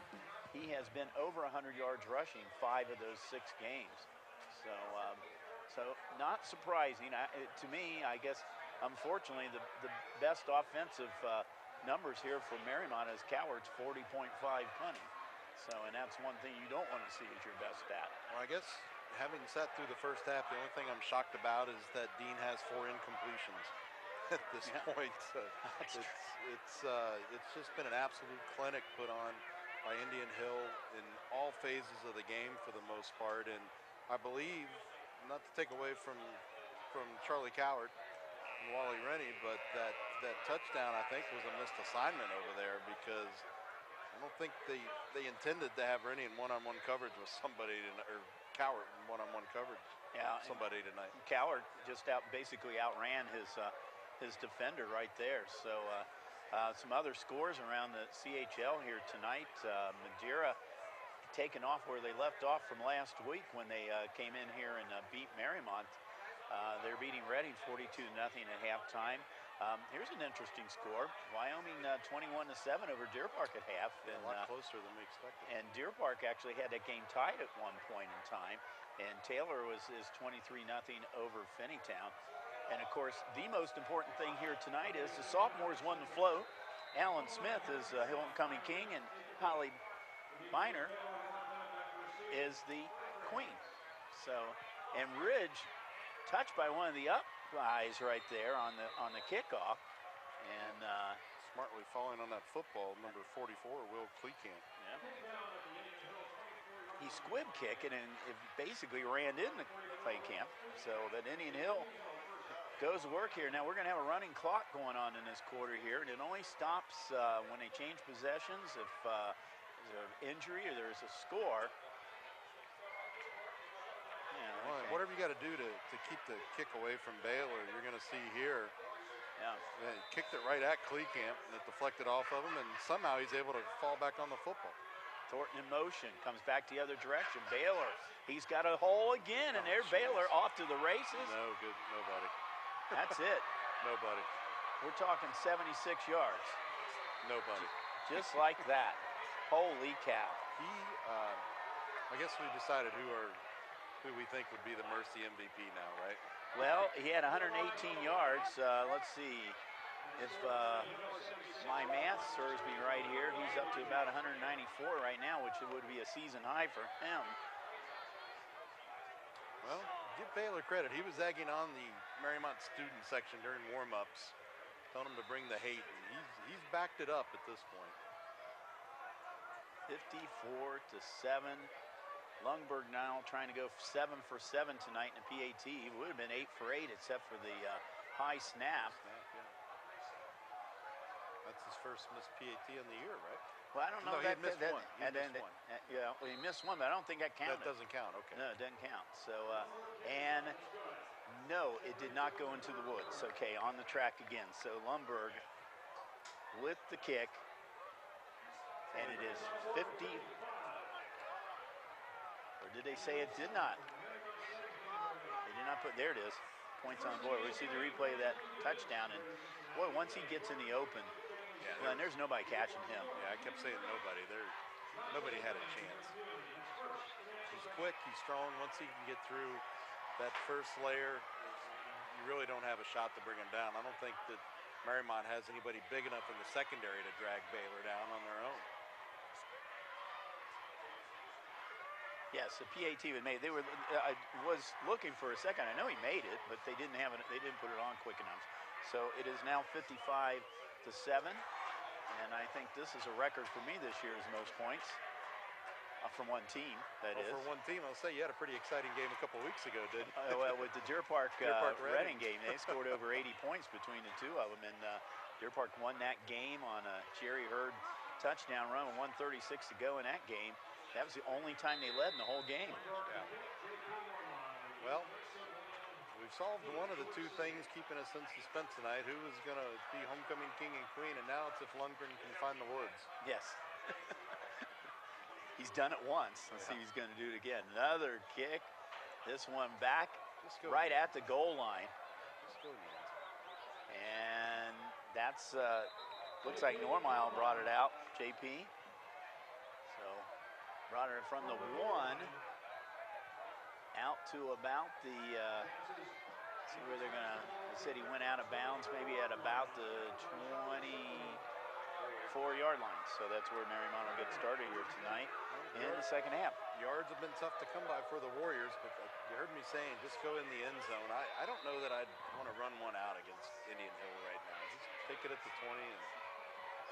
he has been over 100 yards rushing 5 of those 6 games. So not surprising. To me, I guess, unfortunately, the best offensive numbers here for Mariemont is Coward's 40.5 punting. So, and that's one thing you don't want to see as your best stat. Well, I guess having sat through the first half, the only thing I'm shocked about is that Dean has 4 incompletions at this point. It's just been an absolute clinic put on by Indian Hill in all phases of the game for the most part. And I believe, not to take away from Charlie Coward and Wally Rennie, but that touchdown, I think, was a missed assignment over there, because I don't think they intended to have Rennie in one-on-one coverage with somebody, or Coward in one-on-one coverage. Yeah, somebody tonight. Coward just basically outran his defender right there. So some other scores around the CHL here tonight. Madeira taken off where they left off from last week when they came in here and beat Mariemont. They're beating Reading 42-0 at halftime. Here's an interesting score. Wyoming 21-7 over Deer Park at half. And a lot closer than we expected. And Deer Park actually had that game tied at one point in time. And Taylor is 23-0 over Finneytown. And of course, the most important thing here tonight is the sophomores won the float. Alan Smith is homecoming king, and Holly Miner is the queen. So, and Ridge touched by one of the up guys right there on the kickoff, and smartly falling on that football, number 44, Will Kleekamp. Yeah. He squib kicked it, and it basically ran into Kleekamp, so that Indian Hill goes to work here. Now we're going to have a running clock going on in this quarter here, and it only stops when they change possessions, if there's an injury or there's a score. Whatever you got to do to keep the kick away from Baylor, you're going to see here. Yeah. He kicked it right at Kleekamp, and it deflected off of him, and somehow he's able to fall back on the football. Thornton in motion, comes back the other direction. Baylor, he's got a hole again, and there's Baylor off to the races. No good, nobody. That's it. Nobody. We're talking 76 yards. Nobody. Just like that. Holy cow. I guess we decided who we think would be the Mercy MVP now, right? Well, he had 118 yards. Let's see. If my math serves me right here, he's up to about 194 right now, which would be a season high for him. Well, give Baylor credit. He was egging on the Mariemont student section during warm-ups, telling them to bring the hate. And he's backed it up at this point. 54-7. Lundberg now trying to go 7 for 7 tonight in the PAT. He would have been 8 for 8 except for the high snap. That's his first missed PAT in the year, right? Well, I don't know. No, he missed one. Yeah, well, he missed one, but I don't think that counted. That doesn't count, okay. No, it doesn't count. So, and no, it did not go into the woods. Okay, on the track again. So Lundberg with the kick, and it is 50. Or did they say it did not? They did not put, there it is. Points on the board. We see the replay of that touchdown, and boy, once he gets in the open, well, and there's nobody catching him. Yeah, I kept saying nobody. Nobody had a chance. He's quick, he's strong. Once he can get through that first layer, you really don't have a shot to bring them down. I don't think that Mariemont has anybody big enough in the secondary to drag Baylor down on their own. Yes, the PAT was made. They were. I was looking for a second. I know he made it, but they didn't have it. They didn't put it on quick enough. So it is now 55-7, and I think this is a record for me this year as most points from one team. That is. For one team, I'll say you had a pretty exciting game a couple weeks ago, didn't you? Well, with the Deer Park, Reading Reading game, they scored over 80 points between the two of them, and Deer Park won that game on a Jerry Hurd touchdown run with 1:36 to go in that game. That was the only time they led in the whole game. Yeah. Well, we've solved one of the two things keeping us in suspense tonight. Who is going to be homecoming king and queen, and now it's if Lundgren can find the woods. Yes. He's done it once. Let's see if he's going to do it again. Another kick. This one back right at the goal line. And that's, looks like Normile brought it out, JP. So brought it from the 1 out to about the, see where they're going to, they said he went out of bounds maybe at about the 24-yard line. So that's where Mariemont will get started here tonight in the second half. Yards have been tough to come by for the Warriors, but you heard me saying just go in the end zone. I don't know that I'd want to run one out against Indian Hill right now. Just take it at the 20 and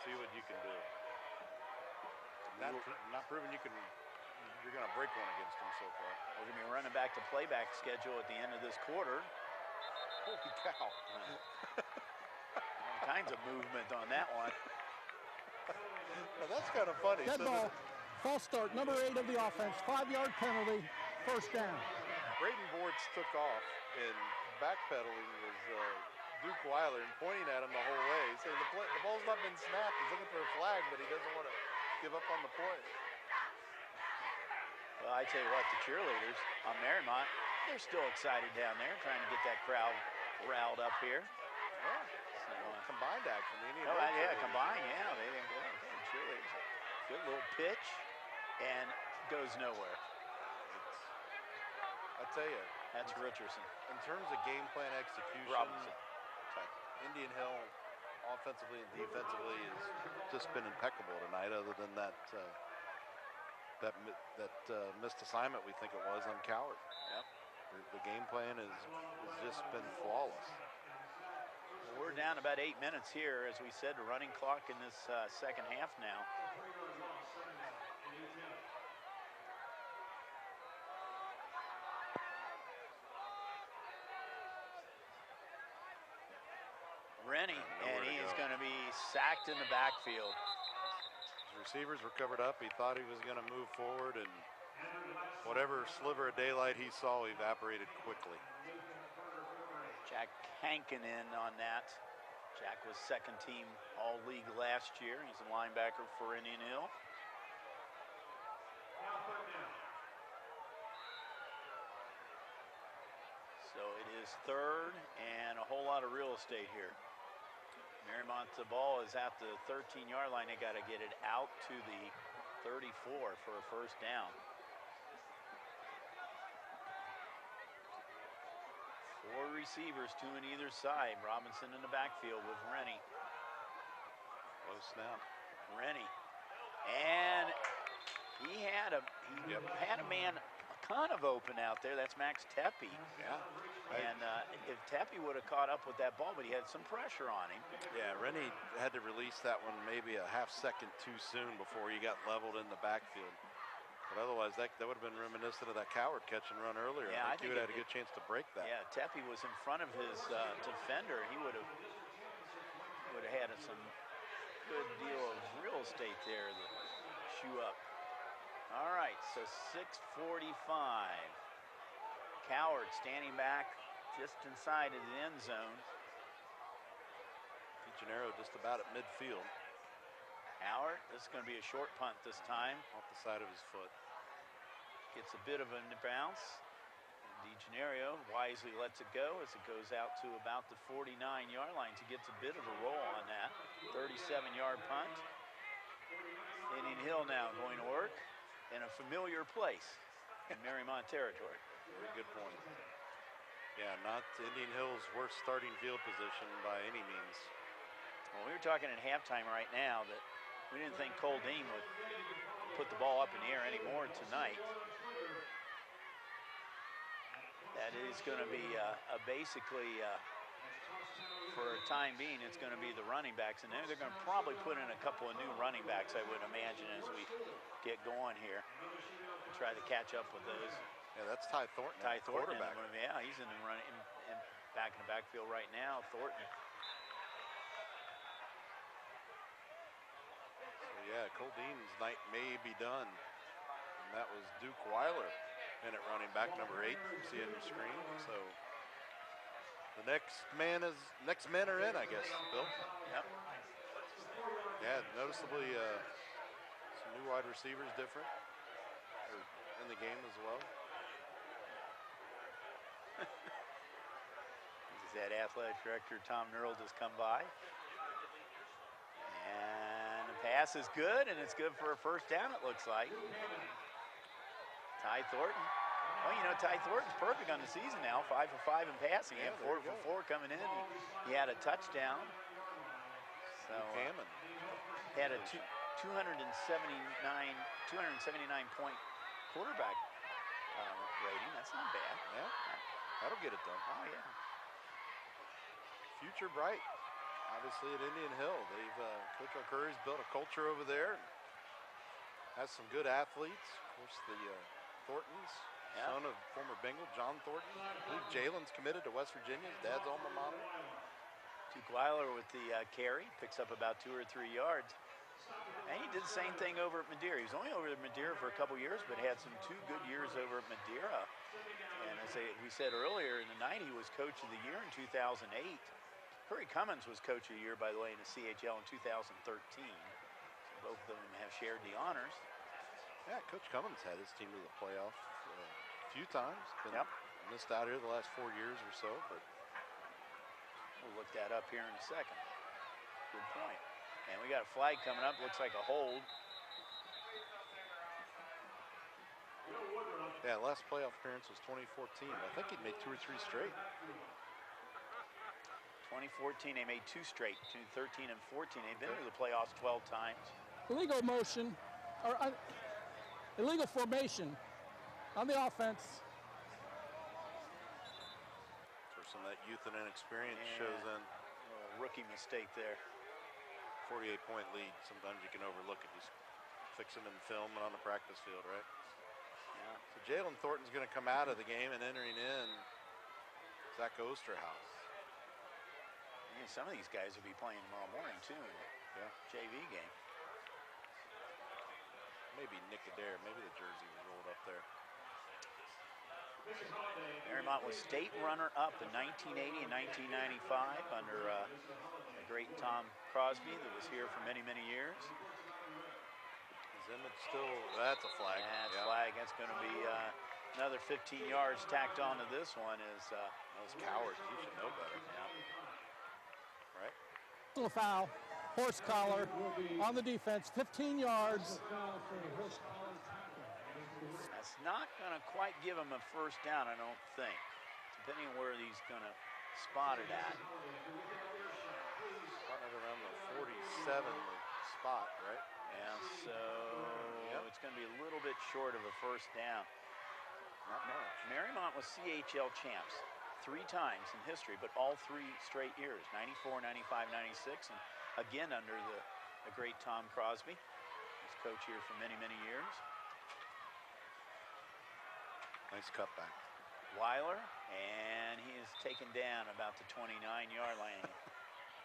see what you can do. Not proving you're going to break one against them so far. We're going to be running back to playback schedule at the end of this quarter. Holy cow. All kinds of movement on that one. Now that's kind of funny. Dead ball. False start. Number 8 of the offense. 5-yard penalty. First down. Braden Boards took off, and backpedaling was Duke Weiler and pointing at him the whole way. He's saying the ball's not been snapped. He's looking for a flag, but he doesn't want to give up on the play. Well, I tell you what, the cheerleaders on Mariemont, they're still excited down there, trying to get that crowd riled up here. Yeah. So, combined action. Combined, yeah. They cheerleaders. Good little pitch, and goes nowhere. I tell you. That's Richardson. In terms of game plan execution, Robinson. Indian Hill offensively and defensively has just been impeccable tonight, other than that missed assignment we think it was on Coward. Yep. The game plan has just been flawless. Well, we're down about 8 minutes here, as we said, a running clock in this second half now. Rennie, and he is going to be sacked in the backfield. His receivers were covered up. He thought he was going to move forward, and whatever sliver of daylight he saw evaporated quickly. Jack Hankin in on that. Jack was second team All-League last year. He's a linebacker for Indian Hill. So it is third and a whole lot of real estate here. Mariemont, the ball is at the 13-yard line. They got to get it out to the 34 for a first down. 4 receivers, 2 on either side. Robinson in the backfield with Rennie. Low snap. Rennie. And he had a man kind of open out there. That's Max Tepe. Yeah. And if Tepe would have caught up with that ball, but he had some pressure on him. Yeah, Rennie had to release that one maybe a half second too soon before he got leveled in the backfield. But otherwise, that would have been reminiscent of that Coward catch and run earlier. Yeah, I think he would have had a good chance to break that. Yeah, Tepe was in front of his defender. He would have had some good deal of real estate there to shoe up. All right, so 6:45. Coward standing back just inside of the end zone. DeGennaro just about at midfield. Howard, this is going to be a short punt this time. Off the side of his foot. Gets a bit of a bounce. DeGennaro wisely lets it go as it goes out to about the 49-yard line. He gets a bit of a roll on that. 37-yard punt. Indian Hill now going to work in a familiar place in Mariemont territory. Very good point. Yeah, not Indian Hill's worst starting field position by any means. Well, we were talking at halftime right now that we didn't think Cole Dean would put the ball up in the air anymore tonight. That is going to be basically, for a time being, it's going to be the running backs. And they're going to probably put in a couple of new running backs, I would imagine, as we get going here. Try to catch up with those. Yeah, that's Ty Thornton. Ty Thornton. Quarterback. Yeah, he's in the run, in back in the backfield right now, Thornton. So yeah, Cole Dean's night may be done. And that was Duke Weiler in at running back, number 8. You see it on the screen. So the next men are in, I guess, Bill. Yep. Yeah, noticeably some new wide receivers different in the game as well. That athletic director Tom Nerl just come by, and the pass is good, and it's good for a first down, it looks like. Ty Thornton. Well, you know, Ty Thornton's perfect on the season now, 5 for 5 in passing. Yeah, 4 for 4 coming in. He had a touchdown. So he had a 279 point quarterback rating. That's not bad. Yeah, that'll get it done. Oh yeah. Future bright, obviously, at Indian Hill. They've Coach Arcuri's built a culture over there. And has some good athletes. Of course, the Thorntons, son of former Bengal John Thornton. I believe Jalen's committed to West Virginia. His dad's alma mater. Duke Weiler with the carry, picks up about 2 or 3 yards. And he did the same thing over at Madeira. He was only over at Madeira for a couple years, but had some 2 good years over at Madeira. And as we said earlier, in the night, he was Coach of the Year in 2008. Curry Cummins was Coach of the Year, by the way, in the CHL in 2013. So both of them have shared the honors. Yeah, Coach Cummins had his team to the playoff a few times. Been missed out here the last 4 years or so, but we'll look that up here in a second. Good point. And we got a flag coming up. Looks like a hold. Yeah, last playoff appearance was 2014. I think he'd made 2 or 3 straight. 2014, they made 2 straight. 13 and 14. They've been to the playoffs 12 times. Illegal motion, or illegal formation on the offense. For some of that youth and inexperience shows in. A little rookie mistake there. 48-point lead. Sometimes you can overlook it. Just fix them in film and on the practice field, right? Yeah. So Jalen Thornton's going to come out of the game, and entering in Zach Osterhaus. Yeah, some of these guys will be playing tomorrow morning too in the JV game. Maybe Nick Adair. Maybe the jersey was rolled up there. Mariemont was state runner-up in 1980 and 1995 under the great Tom Crosby that was here for many, many years. Is Emmett still? That's a flag. That's a flag. That's going to be another 15 yards tacked onto this one. Those cowards, you should know better. Yeah. Right? Little foul, horse collar on the defense, 15 yards. That's not going to quite give him a first down, I don't think, depending on where he's going to spot it at. Spotted around the 47 spot, right? Yeah, so it's going to be a little bit short of a first down. Not much. Mariemont was CHL champs 3 times in history, but all 3 straight years, 94, 95, 96, and again under the great Tom Crosby. He's coach here for many, many years. Nice cutback. Weiler, and he is taken down about the 29-yard line.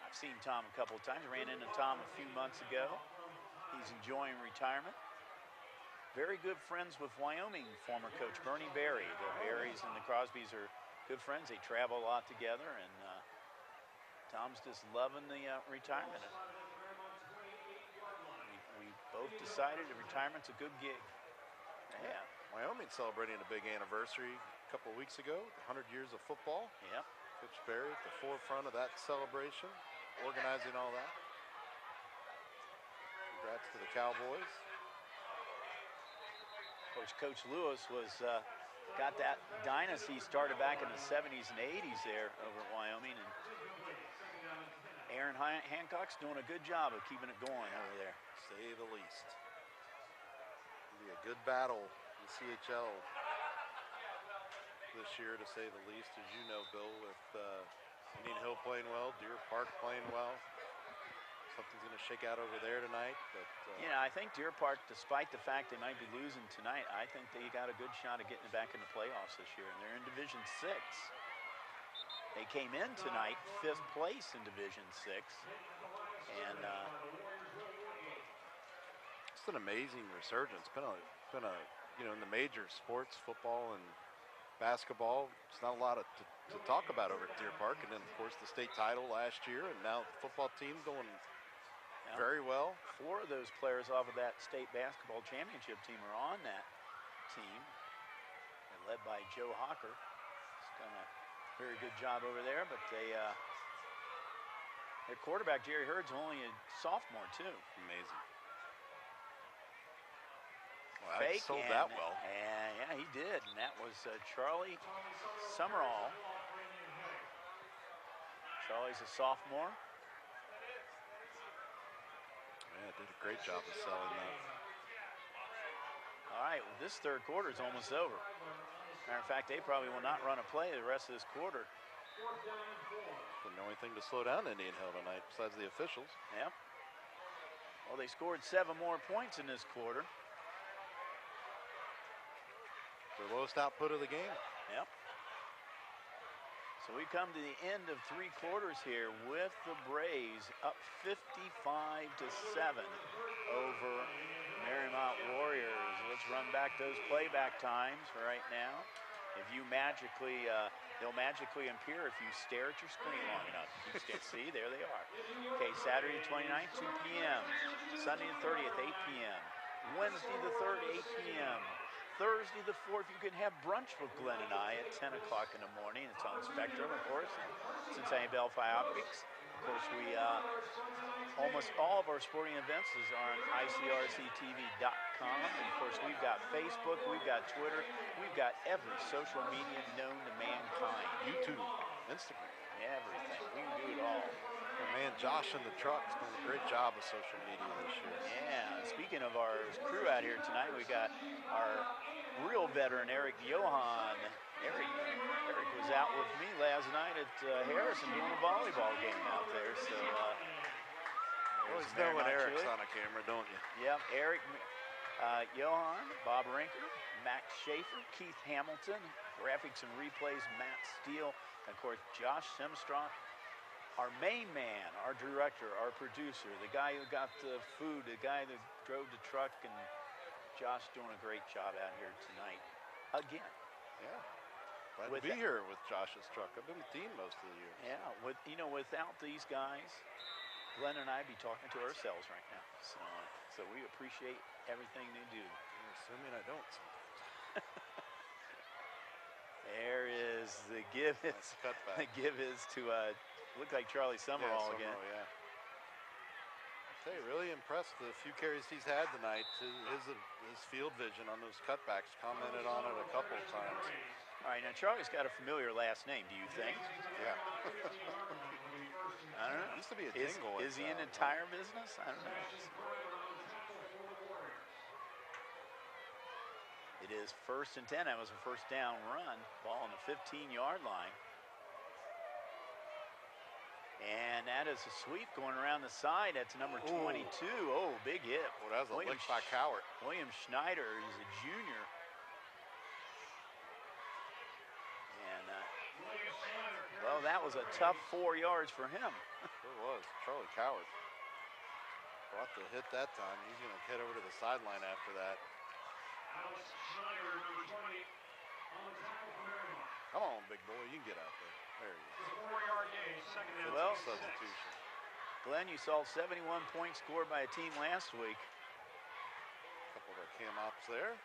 I've seen Tom a couple of times. Ran into Tom a few months ago. He's enjoying retirement. Very good friends with Wyoming former coach Bernie Berry. The Berrys and the Crosbys are good friends. They travel a lot together, and Tom's just loving the retirement. We both decided that retirement's a good gig. Yeah. Wyoming celebrating a big anniversary a couple of weeks ago, 100 years of football. Yep. Coach Berry at the forefront of that celebration, organizing all that. Congrats to the Cowboys. Of course, Coach Lewis was got that dynasty started back in the 70s and 80s there over at Wyoming. And Aaron Hancock's doing a good job of keeping it going over there. Say the least. It'll be a good battle in CHL this year, to say the least. As you know, Bill, with Indian Hill playing well, Deer Park playing well. Something's going to shake out over there tonight. But yeah, I think Deer Park, despite the fact they might be losing tonight, I think they got a good shot of getting back in the playoffs this year. And they're in Division 6. They came in tonight 5th place in Division 6. And it's an amazing resurgence. Been a you know, in the major sports, football and basketball, it's not a lot to talk about over at Deer Park. And then, of course, the state title last year, and now the football team going very well. 4 of those players off of that state basketball championship team are on that team. They're led by Joe Hawker. He's done a very good job over there, but their quarterback, Jerry Hurd's only a sophomore, too. Amazing. Well, I sold that well. And yeah, he did. And that was Charlie Summerall. Charlie's a sophomore. Yeah, did a great job of selling that. All right, well, this third quarter is almost over. Matter of fact, they probably will not run a play the rest of this quarter. The only thing to slow down Indian Hill tonight, besides the officials. Yep. Well, they scored 7 more points in this quarter. Their lowest output of the game. Yep. So we come to the end of 3 quarters here with the Braves up 55-7 over Mariemont Warriors. Let's run back those playback times right now. If you magically, they'll magically appear if you stare at your screen long enough. You see, there they are. Okay, Saturday the 29th, 2 p.m. Sunday the 30th, 8 p.m. Wednesday the 3rd, 8 p.m. Thursday the 4th, you can have brunch with Glenn and I at 10 o'clock in the morning. It's on Spectrum, of course, Cincinnati Bellfly Optics. Of course, we almost all of our sporting events is on ICRC-TV.com. And of course, we've got Facebook, we've got Twitter, we've got every social media known to mankind. YouTube, Instagram. Everything. We can do it all. And man, Josh in the truck's doing a great job of social media this year. Yeah, speaking of our crew out here tonight, we got our real veteran, Eric Johan. Eric was out with me last night at Harrison doing a volleyball game out there. So, always know when Eric's on a camera, don't you? Yep, Eric, Johan, Bob Rinker, Max Schaefer, Keith Hamilton, graphics and replays, Matt Steele, and of course, Josh Simstrop. Our main man, our director, our producer, the guy who got the food, the guy that drove the truck, and Josh doing a great job out here tonight. Again. Yeah. Glad to be here with Josh's truck. I've been with Dean most of the year. Yeah, without these guys, Glenn and I be talking to ourselves right now. So we appreciate everything they do. You're assuming I don't sometimes. There is the give. Nice cutback. The give is to look like Charlie Summerall again. Yeah. I'll tell you, really impressed with the few carries he's had tonight. His field vision on those cutbacks, commented on it a couple of times. All right, now Charlie's got a familiar last name, do you think? Yeah. I don't know. Used to be a jingle. Is he in the tire business? I don't know. It is 1st and 10. That was a first down run. Ball on the 15-yard line. And that is a sweep going around the side. That's number 22. Oh, big hit. Well, that was a lick by Cowart. William Schneider, he's a junior. And, well, that was a tough 4 yards for him. Sure was. Charlie Cowart brought the hit that time. He's going to head over to the sideline after that. Come on, big boy. You can get out there. There he is. 4-yard gain, second down. Well, substitution. Glenn, you saw 71 points scored by a team last week. A couple of our cam ops there.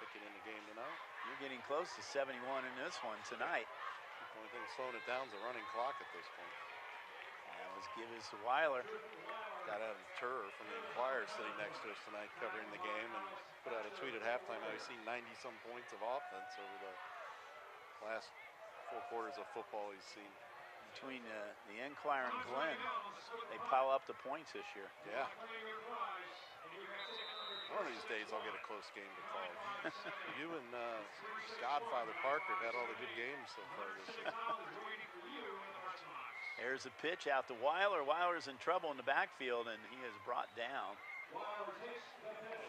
Picking in the game tonight. You're getting close to 71 in this one tonight. The only thing slowing it down is the running clock at this point. That was Gibby's to Weiler. Got Adam Turr from the Inquirer sitting next to us tonight covering the game and put out a tweet at halftime how he's seen 90-some points of offense over the last 4 quarters of football he's seen. Between the Inquirer and Glenn, they pile up the points this year. Yeah. One of these days I'll get a close game to call. You and Godfather Parker have had all the good games so far this season. There's a pitch out to Weiler. Weiler's in trouble in the backfield, and he is brought down.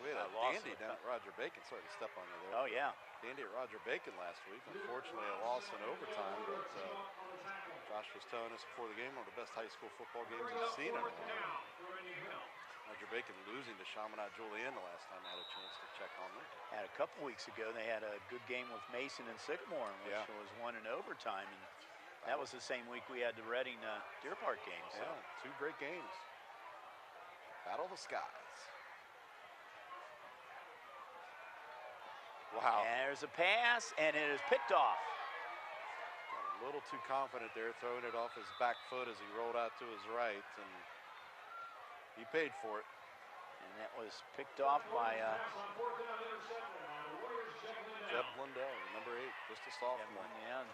We had a dandy down at Roger Bacon. Sorry to step on you there. Oh, yeah. Dandy at Roger Bacon last week. Unfortunately, a loss in overtime, but Josh was telling us before the game, one of the best high school football games we've seen in a while. Roger Bacon losing to Chaminade Julienne the last time I had a chance to check on them. Had a couple weeks ago, they had a good game with Mason and Sycamore, which was won in overtime. And that was the same week we had the Reading Deer Park game. So. Yeah, 2 great games. Battle of the Skies. Wow. And there's a pass, and it is picked off. Got a little too confident there, throwing it off his back foot as he rolled out to his right, and he paid for it. And that was picked off by Jeb Blundell, number 8, just a sophomore. Yeah.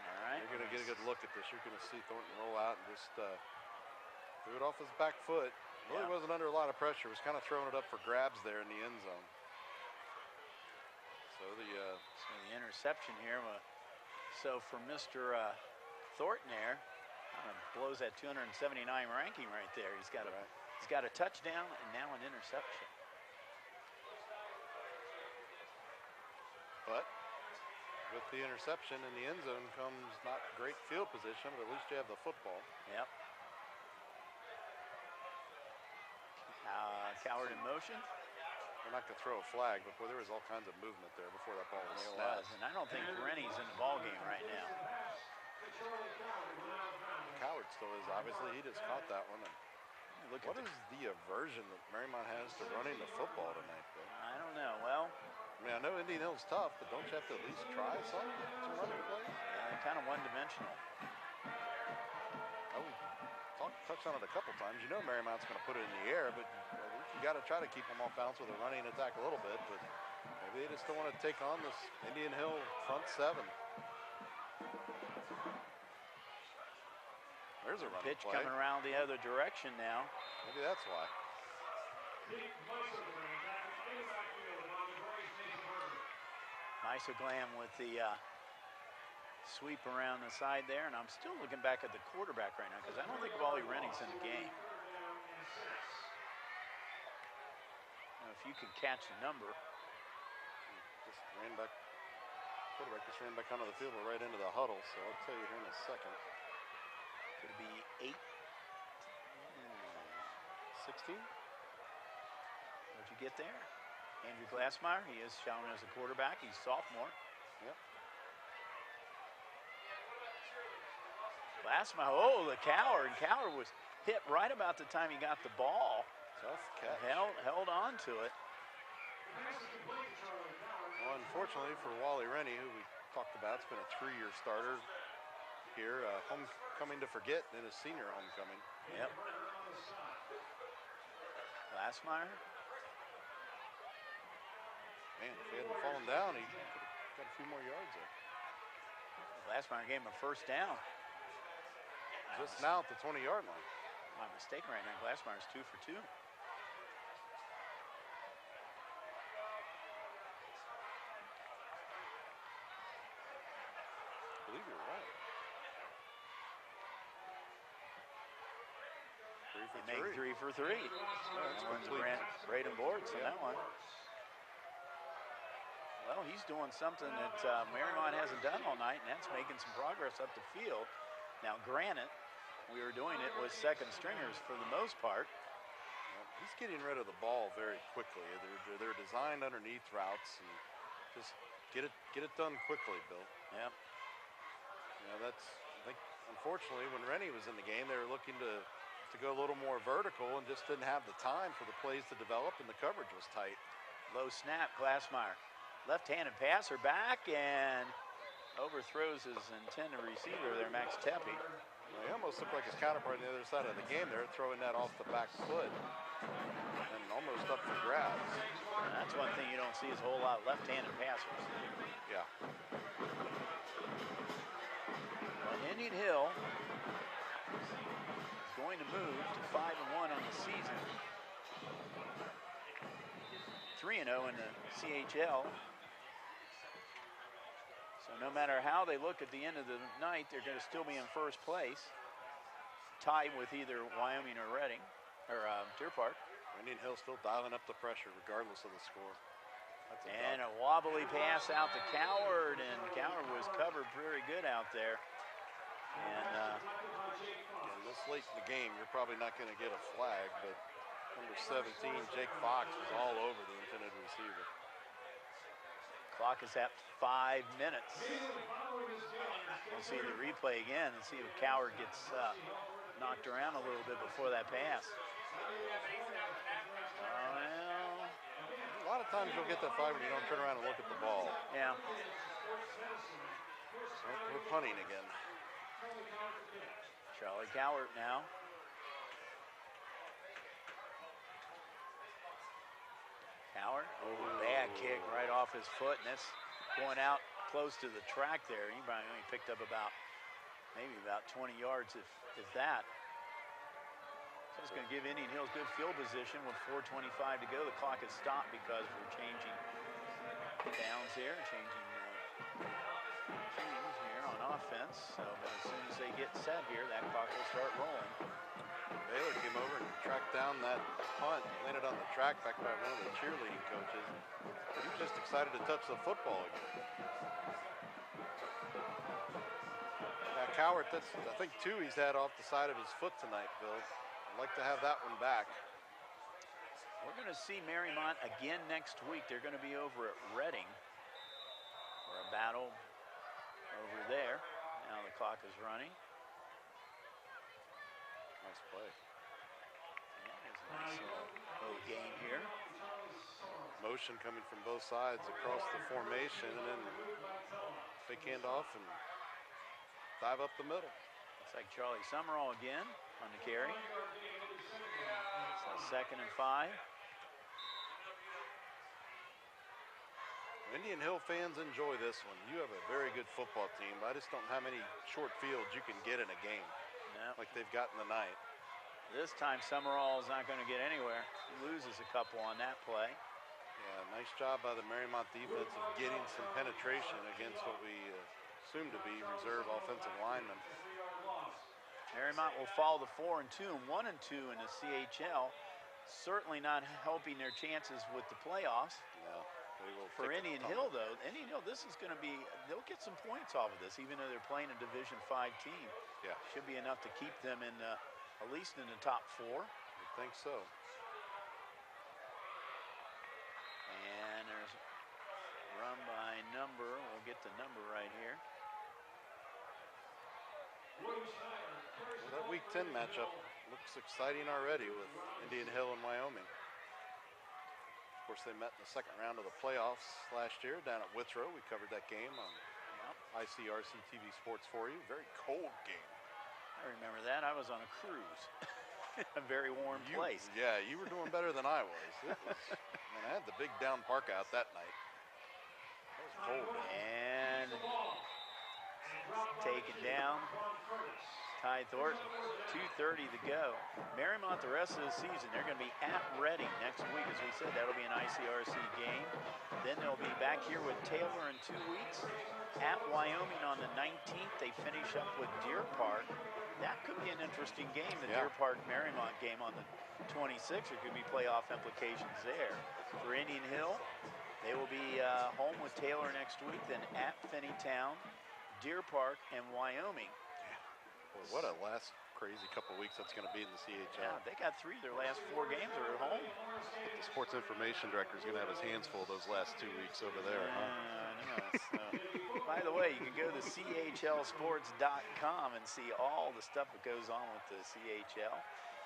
All right. You're going to get a good look at this. You're going to see Thornton roll out and just threw it off his back foot. Really wasn't under a lot of pressure. Was kind of throwing it up for grabs there in the end zone. So the interception here. So for Mr. Thornton there, blows that 279 ranking right there. He's got a touchdown and now an interception. But with the interception in the end zone comes not great field position, but at least you have the football. Yep. Coward in motion. They're not going to throw a flag, but boy, there was all kinds of movement there before that ball was snapped. And I don't think Rennie's in the ball game right now. Coward still is. Obviously, he just caught that one. And what is the aversion that Mariemont has to running the football tonight, Bill? I don't know. Well, I mean, I know Indian Hill's tough, but don't you have to at least try something to run the play? Yeah, kind of one-dimensional. Touched on it a couple times. You know Mariemont's going to put it in the air, but you got to try to keep them off balance with a running attack a little bit. But maybe they just don't want to take on this Indian Hill front 7. There's a running pitch play. Coming around the other direction now. Maybe that's why. Isoglam with the sweep around the side there, and I'm still looking back at the quarterback right now because I don't think Wally Rennie's in the game. Now, if you can catch the number. Just ran back. Quarterback just ran back onto the field, right into the huddle, so I'll tell you here in a second. Could it be 8? 16? What'd you get there? Andrew Glassmeyer, he is shown as a quarterback. He's sophomore. Yep. Glassmeyer, oh, the Coward. Coward was hit right about the time he got the ball. Tough catch. Held on to it. Well, unfortunately for Wally Rennie, who we talked about, it's been a 3-year starter here. Homecoming to forget in his senior homecoming. Yep. Glassmeyer. Man, if he hadn't fallen down, he could have got a few more yards there. Glassmeyer gave him a first down. Just now at the 20-yard line. I'm not mistaken right now. Glassmeyer's 2 for 2. I believe you're right. 3 for 3. That one's Braden Boards on that one. Well, he's doing something that Mariemont hasn't done all night, and that's making some progress up the field. Now, granted, we were doing it with second stringers for the most part. Well, he's getting rid of the ball very quickly. They're designed underneath routes, and just get it done quickly, Bill. Yep. You know, I think, unfortunately, when Rennie was in the game, they were looking to go a little more vertical and just didn't have the time for the plays to develop, and the coverage was tight. Low snap, Glassmeyer. Left-handed passer back, and overthrows his intended receiver there, Max Tepe. Well, he almost looked like his counterpart on the other side of the game there, throwing that off the back foot and almost up for grabs. And that's one thing you don't see is a whole lot of left-handed passers. Yeah. Well, Indian Hill is going to move to 5-1 on the season. 3-0 in the CHL. So no matter how they look at the end of the night, they're going to still be in first place, tied with either Wyoming or Reading, or Deer Park. Indian Hill still dialing up the pressure regardless of the score. And a wobbly pass out to Coward, and Coward was covered very good out there. And this late in the game, you're probably not going to get a flag, but number 17, Jake Fox, was all over the intended receiver. Clock is at 5 minutes. We'll see the replay again and see if Coward gets knocked around a little bit before that pass. Well, a lot of times you'll get that flag when you don't turn around and look at the ball. Yeah. Well, we're punting again. Charlie Coward now. Coward, bad kick right off his foot, and it's going out close to the track there. He probably only picked up maybe about 20 yards, if that. So it's going to give Indian Hills good field position with 4:25 to go. The clock is stopped because we're changing downs here, changing teams here on offense. So as soon as they get set here, that clock will start rolling. Baylor came over and tracked down that punt, landed on the track back by one of the cheerleading coaches. He was just excited to touch the football again. Now Coward, that's I think 2 he's had off the side of his foot tonight, Bill. I'd like to have that one back. We're going to see Mariemont again next week. They're going to be over at Reading for a battle over there. Now the clock is running. Nice play. Yeah, there's a nice little gain here. Motion coming from both sides across the formation, and then fake handoff and dive up the middle. Looks like Charlie Summerall again on the carry. So 2nd and 5. Indian Hill fans enjoy this one. You have a very good football team, but I just don't know how many short fields you can get in a game. Like they've gotten tonight. This time Summerall is not going to get anywhere. He loses a couple on that play. Yeah, nice job by the Mariemont defense of getting some penetration against what we assume to be reserve offensive linemen. Mariemont will fall to 4-2 and 1-2 in the CHL. Certainly not helping their chances with the playoffs. No, they will. For Indian Hill, though, Indian Hill, this is going to be, they'll get some points off of this, even though they're playing a Division V team. Yeah. Should be enough to keep them in, at least in the top 4. I think so. And there's a run by number. We'll get the number right here. Well, that Week 10 matchup looks exciting already with Indian Hill and Wyoming. Of course, they met in the 2nd round of the playoffs last year down at Withrow. We covered that game on ICRC-TV Sports for you. Very cold game. I remember that. I was on a cruise. A very warm place. Yeah, you were doing better than I was. It was man, I had the big down park out that night. That was cold. And taken down. Ty Thornton, 2:30 to go. Mariemont the rest of the season, they're going to be at Reading next week. As we said, that'll be an ICRC game. Then they'll be back here with Taylor in 2 weeks. At Wyoming on the 19th, they finish up with Deer Park. That could be an interesting game, the Deer Park-Mariemont game on the 26th. There could be playoff implications there. For Indian Hill, they will be home with Taylor next week, then at Finneytown, Deer Park, and Wyoming. Boy, what a last crazy couple weeks that's going to be in the CHL. Yeah, they got 3 of their last 4 games are at home. But the sports information director is going to have his hands full those last 2 weeks over there. So, by the way, you can go to CHLsports.com and see all the stuff that goes on with the CHL.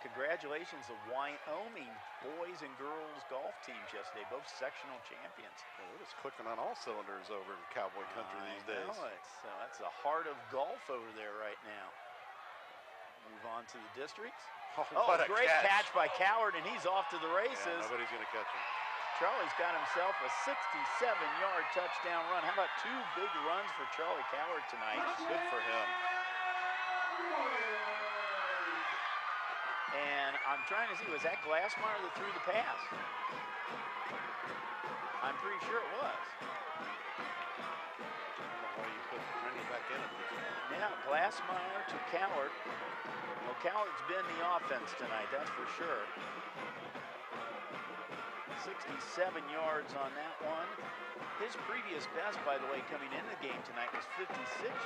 congratulations to Wyoming boys and girls golf teams yesterday, both sectional champions. Well, they're just clicking on all cylinders over in Cowboy Country these days. That's the heart of golf over there right now. Move on to the districts. What a great catch by Coward, and he's off to the races. Yeah, nobody's going to catch him. Charlie's got himself a 67-yard touchdown run. How about 2 big runs for Charlie Coward tonight? Good for him. And I'm trying to see, was that Glassmeyer that threw the pass? I'm pretty sure it was. I don't know why you put Rennie back in at this point. Now, Glassmeyer to Coward. Well, Coward's been the offense tonight, that's for sure. 67 yards on that one. His previous best, by the way, coming into the game tonight was 56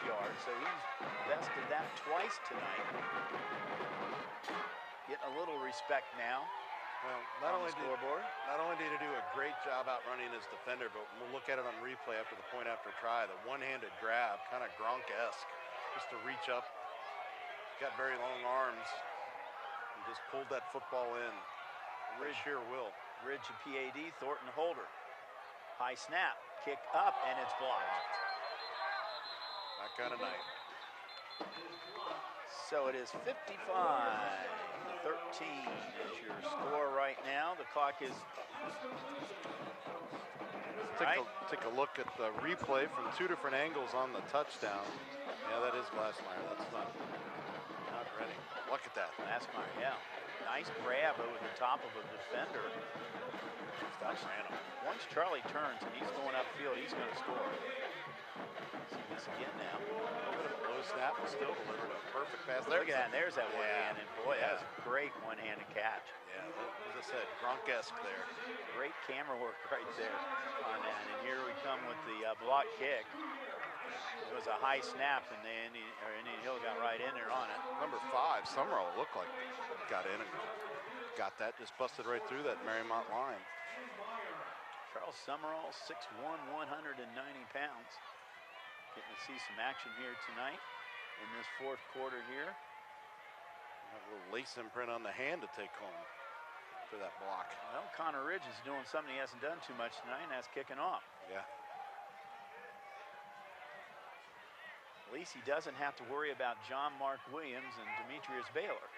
yards, so he's bested that twice tonight. Getting a little respect now. Well, not only did he do a great job outrunning his defender, but we'll look at it on replay after the point after try. The one-handed grab, kind of Gronk-esque, just to reach up. Got very long arms and just pulled that football in. Ridge sheer will. Ridge to PAD, Thornton Holder. High snap, kick up, and it's blocked. That kind of night. So it is 55-13 is your score right now. The clock is Take a look at the replay from 2 different angles on the touchdown. Yeah, that is Glassmeyer. That's not Rennie. Look at that. Glassmeyer, yeah. Nice grab over the top of a defender. Once Charlie turns and he's going upfield, he's going to score. See this again now. A little bit of a low snap, but still delivered a perfect pass. Look at that. There's that one-handed. Boy, that's a great one-handed catch. Yeah, as I said, Gronk-esque there. Great camera work right there on that. And here we come with the block kick. It was a high snap, and Indian Hill got right in there on it. Number 5, Summerall looked like got in and got that, just busted right through that Mariemont line. Charles Summerall, 6'1", 190 pounds. Getting to see some action here tonight in this 4th quarter here. Have a little lace imprint on the hand to take home for that block. Well, Connor Ridge is doing something he hasn't done too much tonight, and that's kicking off. Yeah. At least he doesn't have to worry about John Mark Williams and Demetrius Baylor.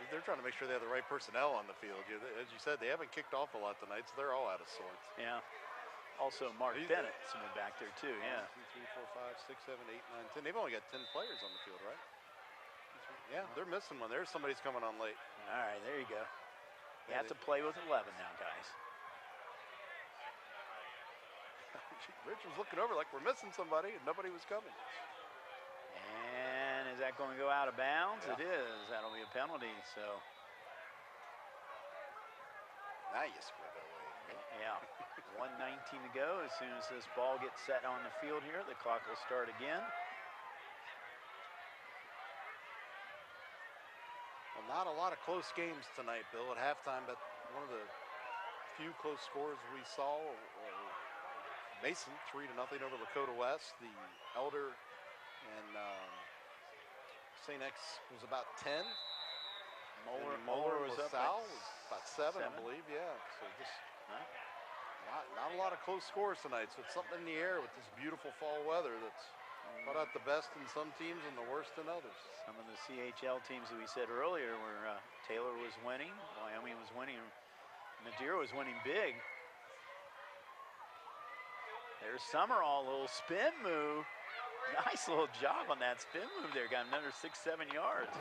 They're trying to make sure they have the right personnel on the field. As you said, they haven't kicked off a lot tonight, so they're all out of sorts. Yeah. Also, Mark Bennett somewhere back there, too, yeah. 2, 3, 4, 5, 6, 7, 8, 9, 10. They've only got 10 players on the field, right? Yeah, they're missing one. There's somebody's coming on late. All right, there you go. You have to play with 11 now, guys. Rich was looking over like we're missing somebody, and nobody was coming. And is that going to go out of bounds? Yeah. It is. That'll be a penalty, so. Now you squib it away. Yeah. 1:19 to go. As soon as this ball gets set on the field here, the clock will start again. Well, not a lot of close games tonight, Bill, at halftime, but one of the few close scores we saw. Mason 3-0 over Lakota West. The Elder and St. X was about 10. Moeller was up LaSalle was about 7, I believe. Yeah. So just not a lot of close scores tonight. So it's something in the air with this beautiful fall weather that's brought out the best in some teams and the worst in others. Some of the CHL teams that we said earlier where Taylor was winning, Wyoming was winning, Madeira was winning big. There's Summerall, a little spin move. Nice little job on that spin move there. Got another 6-7 yards.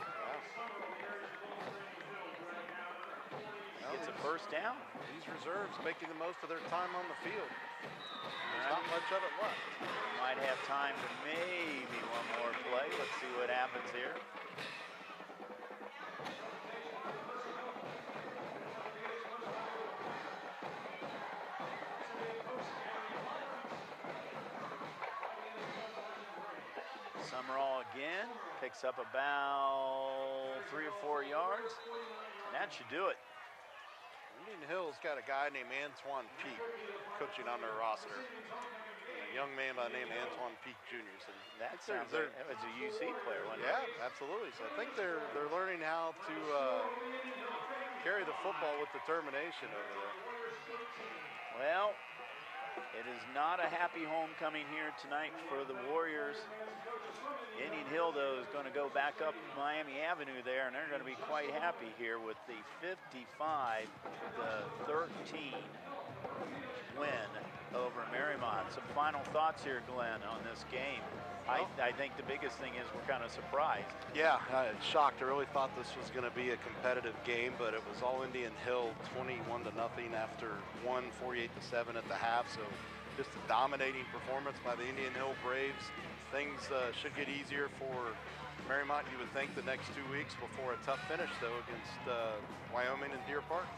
Gets a first down. These reserves making the most of their time on the field. There's not much of it left. Might have time for maybe one more play. Let's see what happens here. Summerall again, picks up about 3 or 4 yards, and that should do it. Indian Hill's got a guy named Antoine Peak coaching on their roster. And young man by the name of Antoine Peak Jr. So that was a UC player, wasn't it? Yeah, absolutely. So I think they're learning how to carry the football with determination over there. Well, it is not a happy homecoming here tonight for the Warriors. Indian Hill, though, is going to go back up Miami Avenue there, and they're going to be quite happy here with the 55-13 win over Mariemont. Some final thoughts here, Glenn, on this game. I think the biggest thing is we're kind of surprised. Yeah, shocked. I really thought this was going to be a competitive game, but it was all Indian Hill, 21-0 after 48-7 at the half. So just a dominating performance by the Indian Hill Braves. Things should get easier for Mariemont, you would think, the next 2 weeks before a tough finish, though, against Wyoming and Deer Park.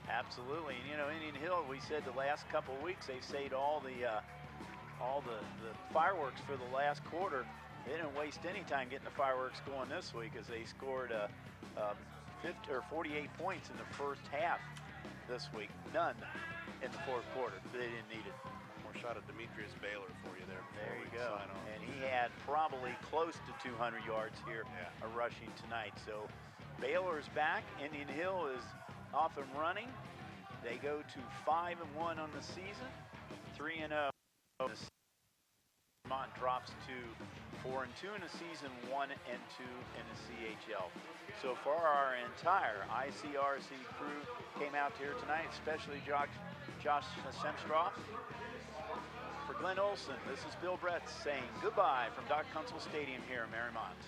Absolutely. And, you know, Indian Hill, we said the last couple of weeks they saved all the fireworks for the last quarter. They didn't waste any time getting the fireworks going this week as they scored 48 points in the first half this week. None in the fourth quarter. They didn't need it. More shot at Demetrius Baylor for you there. There you go. And he had probably close to 200 yards here rushing tonight. So Baylor's back. Indian Hill is off and running. They go to 5-1 on the season, 3-0. Vermont drops to 4-2 in the season, 1-2 in the CHL. So far, our entire ICRC crew came out here tonight, especially Josh Semstroff. For Glenn Olson, this is Bill Brett saying goodbye from Doc Kusel Stadium here in Mariemont.